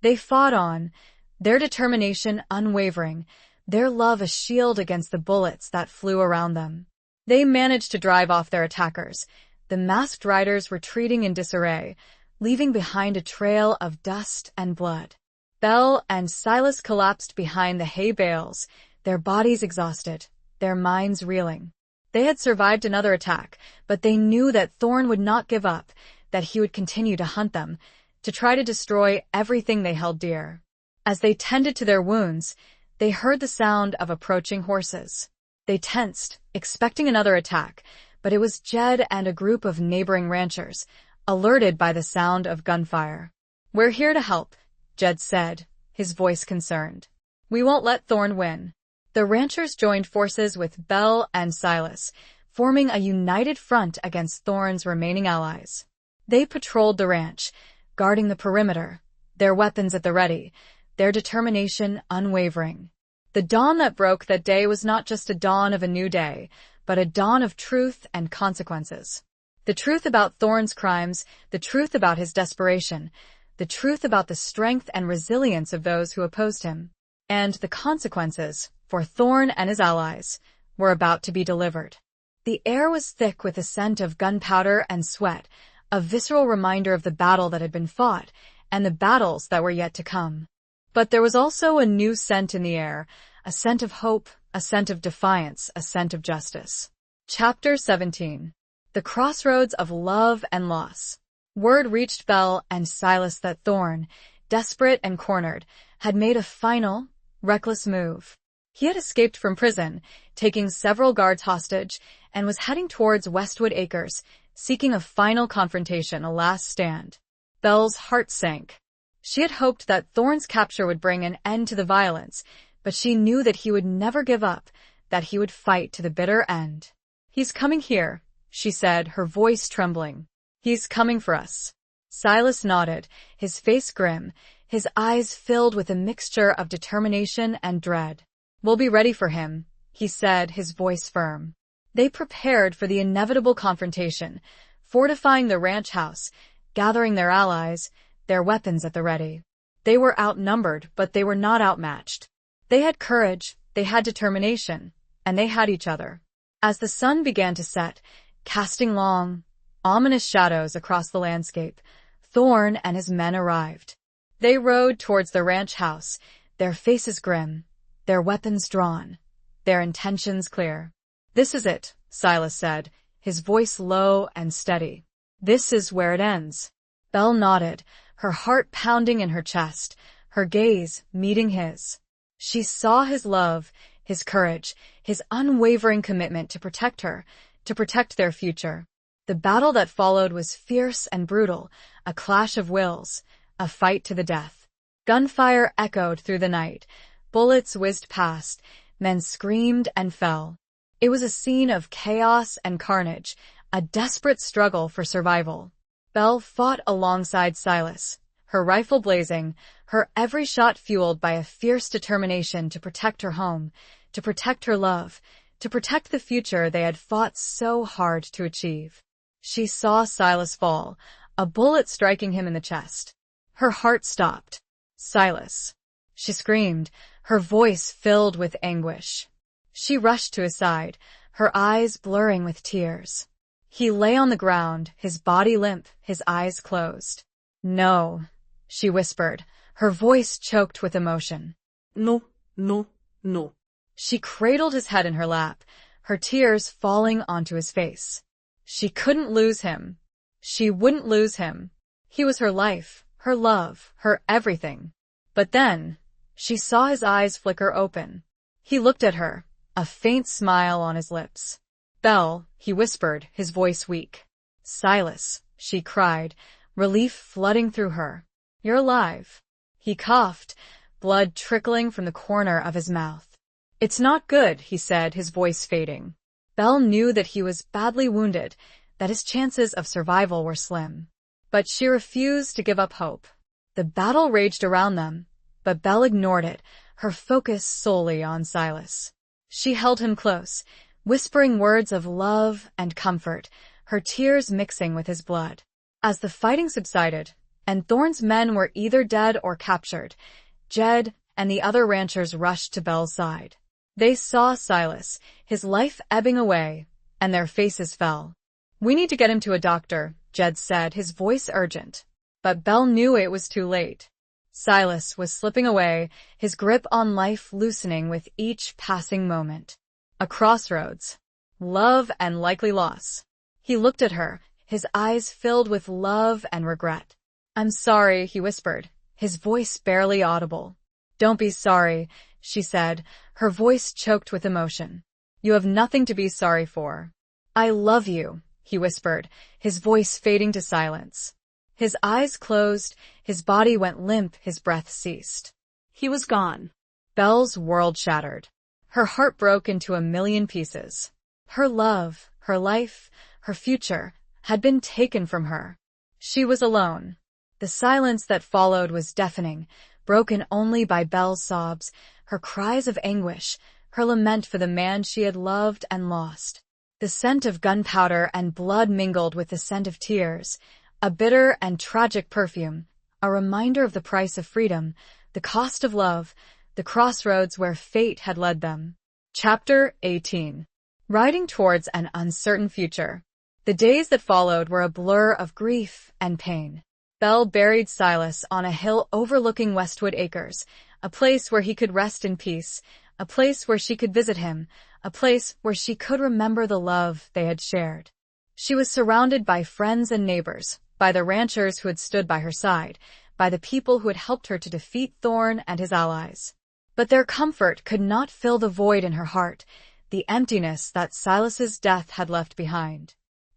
They fought on, their determination unwavering, their love a shield against the bullets that flew around them. They managed to drive off their attackers, the masked riders retreating in disarray, leaving behind a trail of dust and blood. Belle and Silas collapsed behind the hay bales, their bodies exhausted, their minds reeling. They had survived another attack, but they knew that Thorn would not give up, that he would continue to hunt them, to try to destroy everything they held dear. As they tended to their wounds, they heard the sound of approaching horses. They tensed, expecting another attack, but it was Jed and a group of neighboring ranchers, alerted by the sound of gunfire. "We're here to help," Jed said, his voice concerned. "We won't let Thorn win." The ranchers joined forces with Belle and Silas, forming a united front against Thorn's remaining allies. They patrolled the ranch, guarding the perimeter, their weapons at the ready, their determination unwavering. The dawn that broke that day was not just a dawn of a new day, but a dawn of truth and consequences. The truth about Thorn's crimes, the truth about his desperation, the truth about the strength and resilience of those who opposed him, and the consequences, for Thorn and his allies, were about to be delivered. The air was thick with the scent of gunpowder and sweat, a visceral reminder of the battle that had been fought, and the battles that were yet to come. But there was also a new scent in the air, a scent of hope, a scent of defiance, a scent of justice. Chapter 17. The Crossroads of Love and Loss. Word reached Belle and Silas that Thorn, desperate and cornered, had made a final, reckless move. He had escaped from prison, taking several guards hostage, and was heading towards Westwood Acres, seeking a final confrontation, a last stand. Belle's heart sank. She had hoped that Thorn's capture would bring an end to the violence, but she knew that he would never give up, that he would fight to the bitter end. "He's coming here," she said, her voice trembling. "He's coming for us." Silas nodded, his face grim, his eyes filled with a mixture of determination and dread. "We'll be ready for him," he said, his voice firm. They prepared for the inevitable confrontation, fortifying the ranch house, gathering their allies, their weapons at the ready. They were outnumbered, but they were not outmatched. They had courage, they had determination, and they had each other. As the sun began to set, casting long, ominous shadows across the landscape, Thorn and his men arrived. They rode towards the ranch house, their faces grim, their weapons drawn, their intentions clear. "This is it," Silas said, his voice low and steady. "This is where it ends." Belle nodded, her heart pounding in her chest, her gaze meeting his. She saw his love, his courage, his unwavering commitment to protect her, to protect their future. The battle that followed was fierce and brutal, a clash of wills, a fight to the death. Gunfire echoed through the night, bullets whizzed past, men screamed and fell. It was a scene of chaos and carnage, a desperate struggle for survival. Belle fought alongside Silas, her rifle blazing, her every shot fueled by a fierce determination to protect her home, to protect her love, to protect the future they had fought so hard to achieve. She saw Silas fall, a bullet striking him in the chest. Her heart stopped. "Silas!" She screamed, her voice filled with anguish. She rushed to his side, her eyes blurring with tears. He lay on the ground, his body limp, his eyes closed. "No," she whispered, her voice choked with emotion. No, no, no. She cradled his head in her lap, her tears falling onto his face. She couldn't lose him. She wouldn't lose him. He was her life, her love, her everything. But then, she saw his eyes flicker open. He looked at her, a faint smile on his lips. "Belle," he whispered, his voice weak. "Silas," she cried, relief flooding through her. "You're alive." He coughed, blood trickling from the corner of his mouth. "It's not good," he said, his voice fading. Belle knew that he was badly wounded, that his chances of survival were slim. But she refused to give up hope. The battle raged around them, but Belle ignored it, her focus solely on Silas. She held him close, whispering words of love and comfort, her tears mixing with his blood. As the fighting subsided, and Thorne's men were either dead or captured, Jed and the other ranchers rushed to Belle's side. They saw Silas, his life ebbing away, and their faces fell. "We need to get him to a doctor," Jed said, his voice urgent. But Belle knew it was too late. Silas was slipping away, his grip on life loosening with each passing moment. A crossroads. Love and likely loss. He looked at her, his eyes filled with love and regret. "I'm sorry," he whispered, his voice barely audible. "Don't be sorry," she said, her voice choked with emotion. "You have nothing to be sorry for." "I love you," he whispered, his voice fading to silence. His eyes closed, his body went limp, his breath ceased. He was gone. Belle's world shattered. Her heart broke into a million pieces. Her love, her life, her future had been taken from her. She was alone. The silence that followed was deafening, broken only by Belle's sobs, her cries of anguish, her lament for the man she had loved and lost. The scent of gunpowder and blood mingled with the scent of tears, a bitter and tragic perfume, a reminder of the price of freedom, the cost of love, the crossroads where fate had led them. Chapter 18. Riding towards an uncertain future. The days that followed were a blur of grief and pain. Belle buried Silas on a hill overlooking Westwood Acres, a place where he could rest in peace, a place where she could visit him, a place where she could remember the love they had shared. She was surrounded by friends and neighbors, by the ranchers who had stood by her side, by the people who had helped her to defeat Thorne and his allies. But their comfort could not fill the void in her heart, the emptiness that Silas's death had left behind.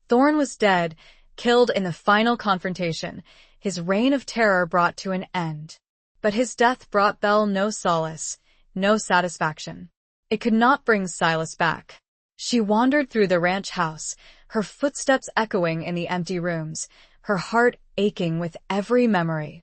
Thorne was dead, killed in the final confrontation, his reign of terror brought to an end. But his death brought Belle no solace, no satisfaction. It could not bring Silas back. She wandered through the ranch house, her footsteps echoing in the empty rooms, her heart aching with every memory.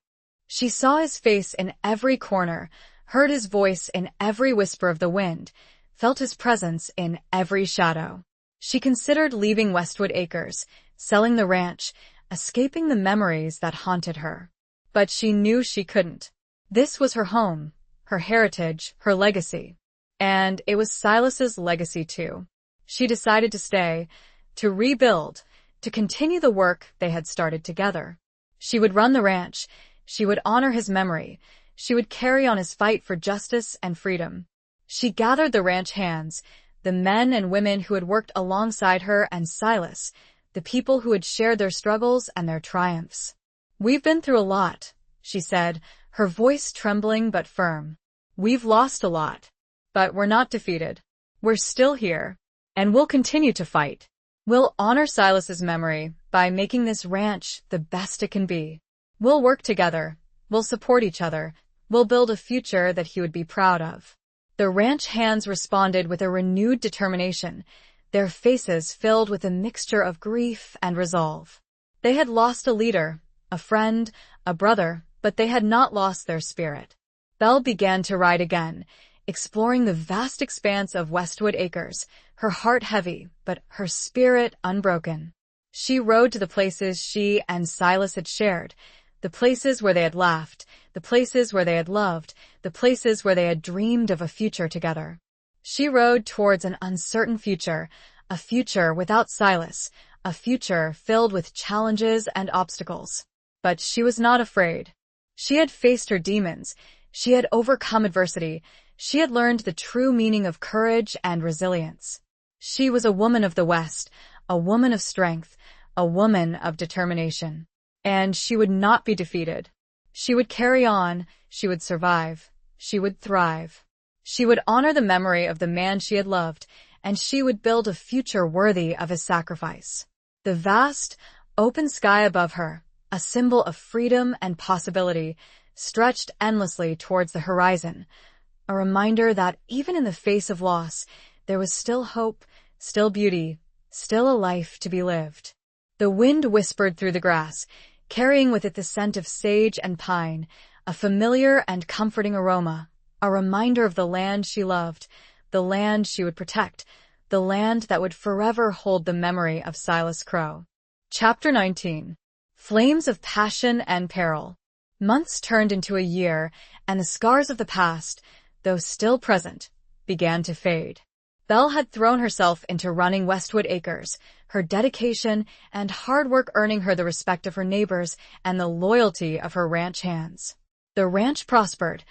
She saw his face in every corner, heard his voice in every whisper of the wind, felt his presence in every shadow. She considered leaving Westwood Acres, selling the ranch, escaping the memories that haunted her. But she knew she couldn't. This was her home, her heritage, her legacy. And it was Silas's legacy too. She decided to stay, to rebuild, to continue the work they had started together. She would run the ranch, she would honor his memory, she would carry on his fight for justice and freedom. She gathered the ranch hands, the men and women who had worked alongside her and Silas, the people who had shared their struggles and their triumphs. "We've been through a lot," she said, her voice trembling but firm. "We've lost a lot. But we're not defeated. We're still here, and we'll continue to fight. We'll honor Silas's memory by making this ranch the best it can be. We'll work together. We'll support each other. We'll build a future that he would be proud of." The ranch hands responded with a renewed determination, their faces filled with a mixture of grief and resolve. They had lost a leader, a friend, a brother, but they had not lost their spirit. Belle began to ride again, exploring the vast expanse of Westwood Acres, her heart heavy, but her spirit unbroken. She rode to the places she and Silas had shared, the places where they had laughed, the places where they had loved, the places where they had dreamed of a future together. She rode towards an uncertain future, a future without Silas, a future filled with challenges and obstacles. But she was not afraid. She had faced her demons, she had overcome adversity, she had learned the true meaning of courage and resilience. She was a woman of the West, a woman of strength, a woman of determination. And she would not be defeated. She would carry on, she would survive, she would thrive. She would honor the memory of the man she had loved, and she would build a future worthy of his sacrifice. The vast, open sky above her, a symbol of freedom and possibility, stretched endlessly towards the horizon, a reminder that even in the face of loss, there was still hope, still beauty, still a life to be lived. The wind whispered through the grass, carrying with it the scent of sage and pine, a familiar and comforting aroma, a reminder of the land she loved, the land she would protect, the land that would forever hold the memory of Silas Crow. Chapter 19. Flames of Passion and Peril. Months turned into a year, and the scars of the past, though still present, began to fade. Belle had thrown herself into running Westwood Acres, her dedication and hard work earning her the respect of her neighbors and the loyalty of her ranch hands. The ranch prospered,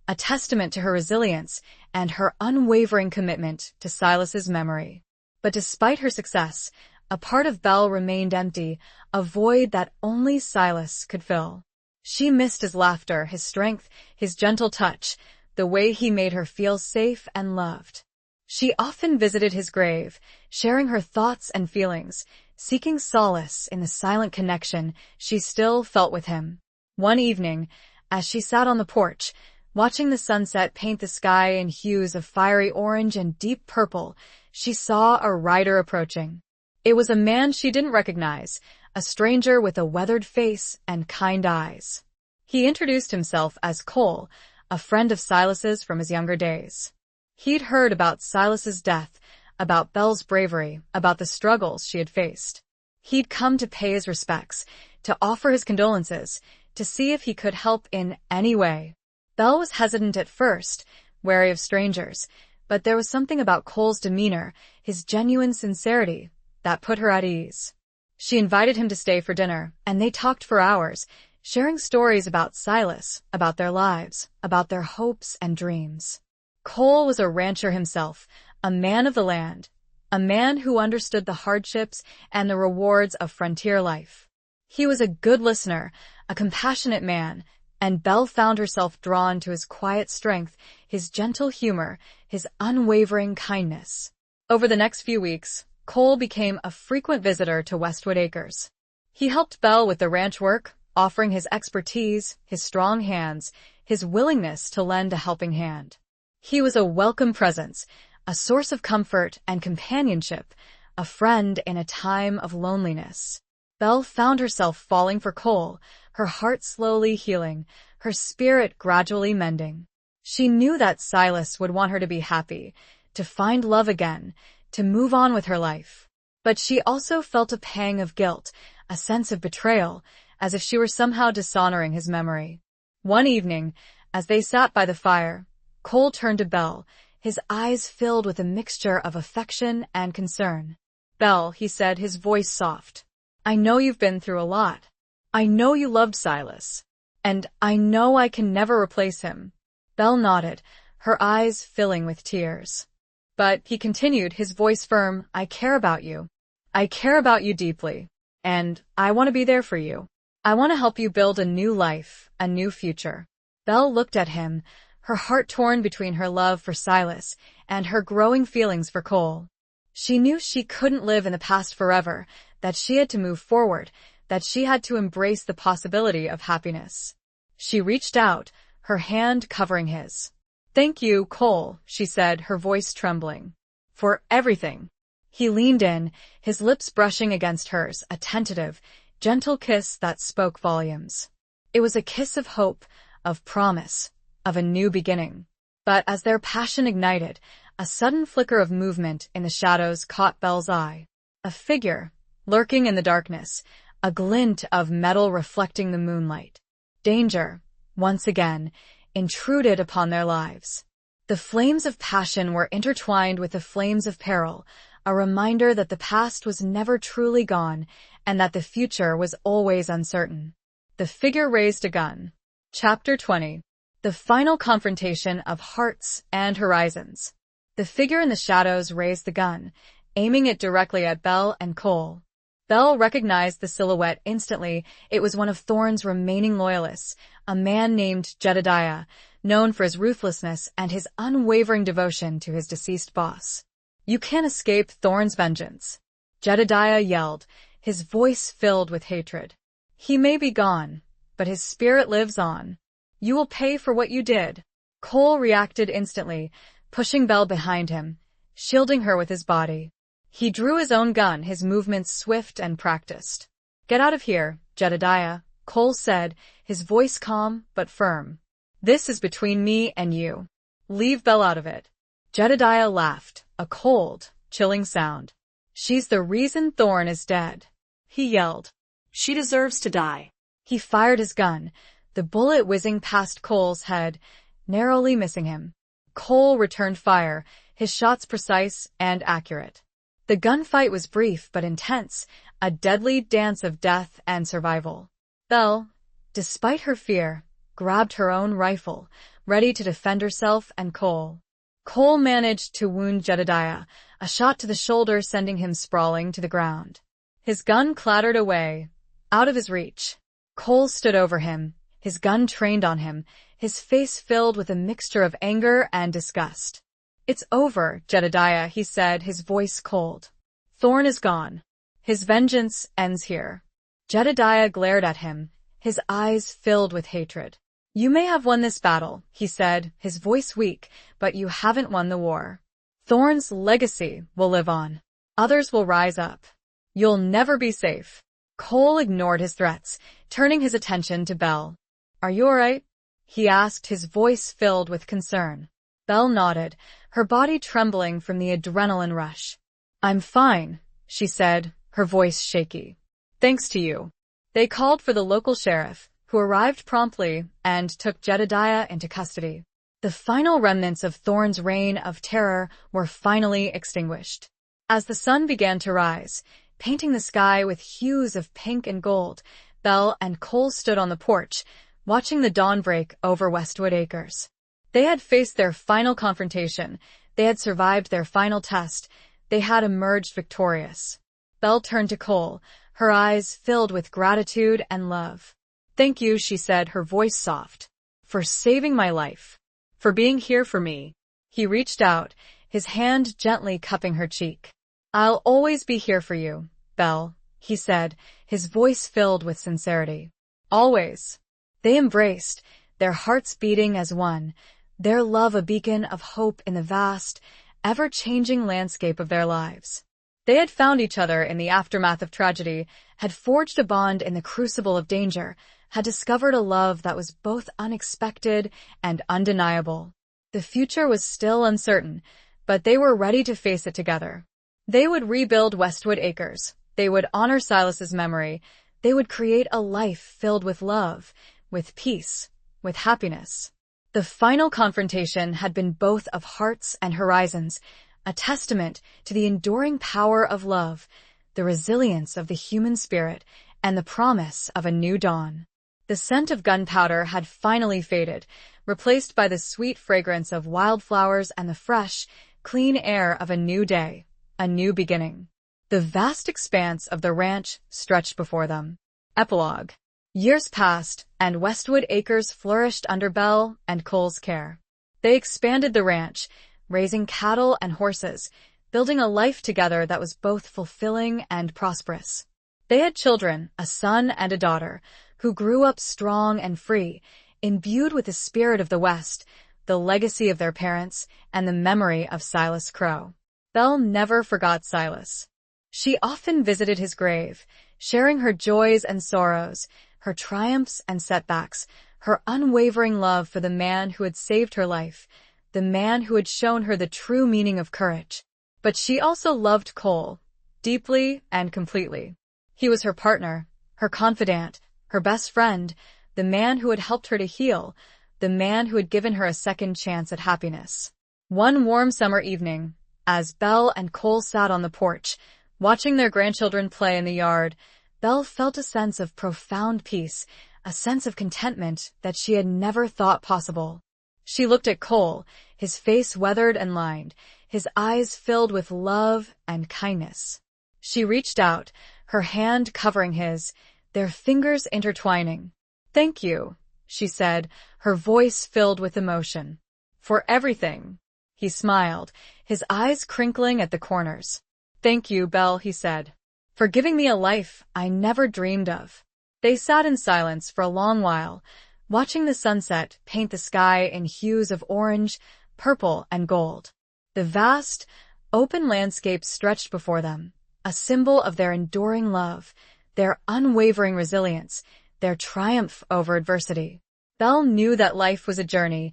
a testament to her resilience and her unwavering commitment to Silas's memory. But despite her success, a part of Belle remained empty, a void that only Silas could fill. She missed his laughter, his strength, his gentle touch, the way he made her feel safe and loved. She often visited his grave, sharing her thoughts and feelings, seeking solace in the silent connection she still felt with him. One evening, as she sat on the porch, watching the sunset paint the sky in hues of fiery orange and deep purple, she saw a rider approaching. It was a man she didn't recognize, a stranger with a weathered face and kind eyes. He introduced himself as Cole, a friend of Silas's from his younger days. He'd heard about Silas's death, about Belle's bravery, about the struggles she had faced. He'd come to pay his respects, to offer his condolences, to see if he could help in any way. Belle was hesitant at first, wary of strangers, but there was something about Cole's demeanor, his genuine sincerity, that put her at ease. She invited him to stay for dinner, and they talked for hours, sharing stories about Silas, about their lives, about their hopes and dreams. Cole was a rancher himself, a man of the land, a man who understood the hardships and the rewards of frontier life. He was a good listener, a compassionate man, and Belle found herself drawn to his quiet strength, his gentle humor, his unwavering kindness. Over the next few weeks, Cole became a frequent visitor to Westwood Acres. He helped Belle with the ranch work, offering his expertise, his strong hands, his willingness to lend a helping hand. He was a welcome presence, a source of comfort and companionship, a friend in a time of loneliness. Belle found herself falling for Cole, her heart slowly healing, her spirit gradually mending. She knew that Silas would want her to be happy, to find love again, to move on with her life. But she also felt a pang of guilt, a sense of betrayal, as if she were somehow dishonoring his memory. One evening, as they sat by the fire, Cole turned to Belle, his eyes filled with a mixture of affection and concern. "Belle," he said, his voice soft, "I know you've been through a lot. I know you loved Silas. And I know I can never replace him." Belle nodded, her eyes filling with tears. But he continued, his voice firm, "I care about you. I care about you deeply. And I want to be there for you. I want to help you build a new life, a new future." Belle looked at him, her heart torn between her love for Silas and her growing feelings for Cole. She knew she couldn't live in the past forever, that she had to move forward, that she had to embrace the possibility of happiness. She reached out, her hand covering his. "Thank you, Cole," she said, her voice trembling, "for everything." He leaned in, his lips brushing against hers, a tentative, gentle kiss that spoke volumes. It was a kiss of hope, of promise, of a new beginning. But as their passion ignited, a sudden flicker of movement in the shadows caught Belle's eye. A figure, lurking in the darkness, a glint of metal reflecting the moonlight. Danger, once again, intruded upon their lives. The flames of passion were intertwined with the flames of peril, a reminder that the past was never truly gone and that the future was always uncertain. The figure raised a gun. Chapter 20. The final confrontation of hearts and horizons. The figure in the shadows raised the gun, aiming it directly at Belle and Cole. Belle recognized the silhouette instantly. It was one of Thorne's remaining loyalists, a man named Jedediah, known for his ruthlessness and his unwavering devotion to his deceased boss. "You can't escape Thorne's vengeance," Jedediah yelled, his voice filled with hatred. "He may be gone, but his spirit lives on. You will pay for what you did." Cole reacted instantly, pushing Belle behind him, shielding her with his body. He drew his own gun, his movements swift and practiced. "Get out of here, Jedediah," Cole said, his voice calm but firm. "This is between me and you. Leave Belle out of it." Jedediah laughed, a cold, chilling sound. "She's the reason Thorne is dead," he yelled. She deserves to die. He fired his gun, the bullet whizzing past Cole's head, narrowly missing him. Cole returned fire, his shots precise and accurate. The gunfight was brief but intense, a deadly dance of death and survival. Belle, despite her fear, grabbed her own rifle, ready to defend herself and Cole. Cole managed to wound Jedediah, a shot to the shoulder sending him sprawling to the ground. His gun clattered away, out of his reach. Cole stood over him, his gun trained on him, his face filled with a mixture of anger and disgust. "It's over, Jedediah," he said, his voice cold. "Thorne is gone. His vengeance ends here." Jedediah glared at him, his eyes filled with hatred. "You may have won this battle," he said, his voice weak, "but you haven't won the war. Thorne's legacy will live on. Others will rise up. You'll never be safe." Cole ignored his threats, turning his attention to Belle. "Are you all right?" he asked, his voice filled with concern. Belle nodded, her body trembling from the adrenaline rush. "I'm fine," she said, her voice shaky. "Thanks to you." They called for the local sheriff, who arrived promptly and took Jedediah into custody. The final remnants of Thorne's reign of terror were finally extinguished. As the sun began to rise, painting the sky with hues of pink and gold, Belle and Cole stood on the porch, watching the dawn break over Westwood Acres. They had faced their final confrontation. They had survived their final test. They had emerged victorious. Belle turned to Cole, her eyes filled with gratitude and love. "Thank you," she said, her voice soft, "for saving my life, for being here for me." He reached out, his hand gently cupping her cheek. "I'll always be here for you, Belle," he said, his voice filled with sincerity. "Always." They embraced, their hearts beating as one, their love a beacon of hope in the vast, ever-changing landscape of their lives. They had found each other in the aftermath of tragedy, had forged a bond in the crucible of danger, had discovered a love that was both unexpected and undeniable. The future was still uncertain, but they were ready to face it together. They would rebuild Westwood Acres. They would honor Silas's memory. They would create a life filled with love, with peace, with happiness. The final confrontation had been both of hearts and horizons, a testament to the enduring power of love, the resilience of the human spirit, and the promise of a new dawn. The scent of gunpowder had finally faded, replaced by the sweet fragrance of wildflowers and the fresh, clean air of a new day, a new beginning. The vast expanse of the ranch stretched before them. Epilogue. Years passed, and Westwood Acres flourished under Belle and Cole's care. They expanded the ranch, raising cattle and horses, building a life together that was both fulfilling and prosperous. They had children, a son and a daughter, who grew up strong and free, imbued with the spirit of the West, the legacy of their parents, and the memory of Silas Crow. Belle never forgot Silas. She often visited his grave, sharing her joys and sorrows, her triumphs and setbacks, her unwavering love for the man who had saved her life, the man who had shown her the true meaning of courage. But she also loved Cole, deeply and completely. He was her partner, her confidant, her best friend, the man who had helped her to heal, the man who had given her a second chance at happiness. One warm summer evening, as Belle and Cole sat on the porch, watching their grandchildren play in the yard, Belle felt a sense of profound peace, a sense of contentment that she had never thought possible. She looked at Cole, his face weathered and lined, his eyes filled with love and kindness. She reached out, her hand covering his, their fingers intertwining. "Thank you," she said, her voice filled with emotion. "For everything." He smiled, his eyes crinkling at the corners. "Thank you, Belle," he said, "for giving me a life I never dreamed of." They sat in silence for a long while, watching the sunset paint the sky in hues of orange, purple, and gold. The vast, open landscape stretched before them, a symbol of their enduring love, their unwavering resilience, their triumph over adversity. Belle knew that life was a journey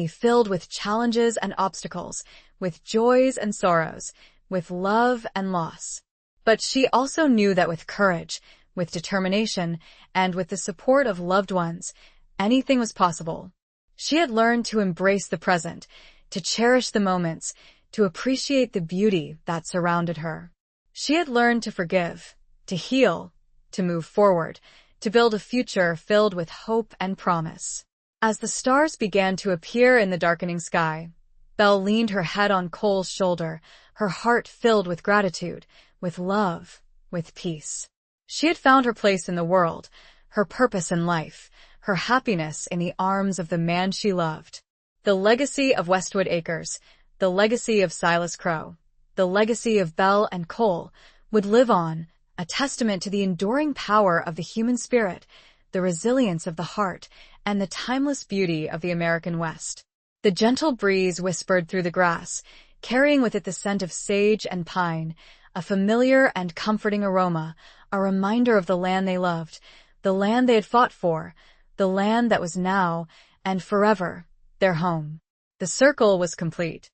filled with challenges and obstacles, with joys and sorrows, with love and loss. But she also knew that with courage, with determination, and with the support of loved ones, anything was possible. She had learned to embrace the present, to cherish the moments, to appreciate the beauty that surrounded her. She had learned to forgive, to heal, to move forward, to build a future filled with hope and promise. As the stars began to appear in the darkening sky, Belle leaned her head on Cole's shoulder, her heart filled with gratitude, with love, with peace. She had found her place in the world, her purpose in life, her happiness in the arms of the man she loved. The legacy of Westwood Acres, the legacy of Silas Crowe, the legacy of Belle and Cole would live on, a testament to the enduring power of the human spirit, the resilience of the heart, and the timeless beauty of the American West. The gentle breeze whispered through the grass, carrying with it the scent of sage and pine, a familiar and comforting aroma, a reminder of the land they loved, the land they had fought for, the land that was now, and forever, their home. The circle was complete.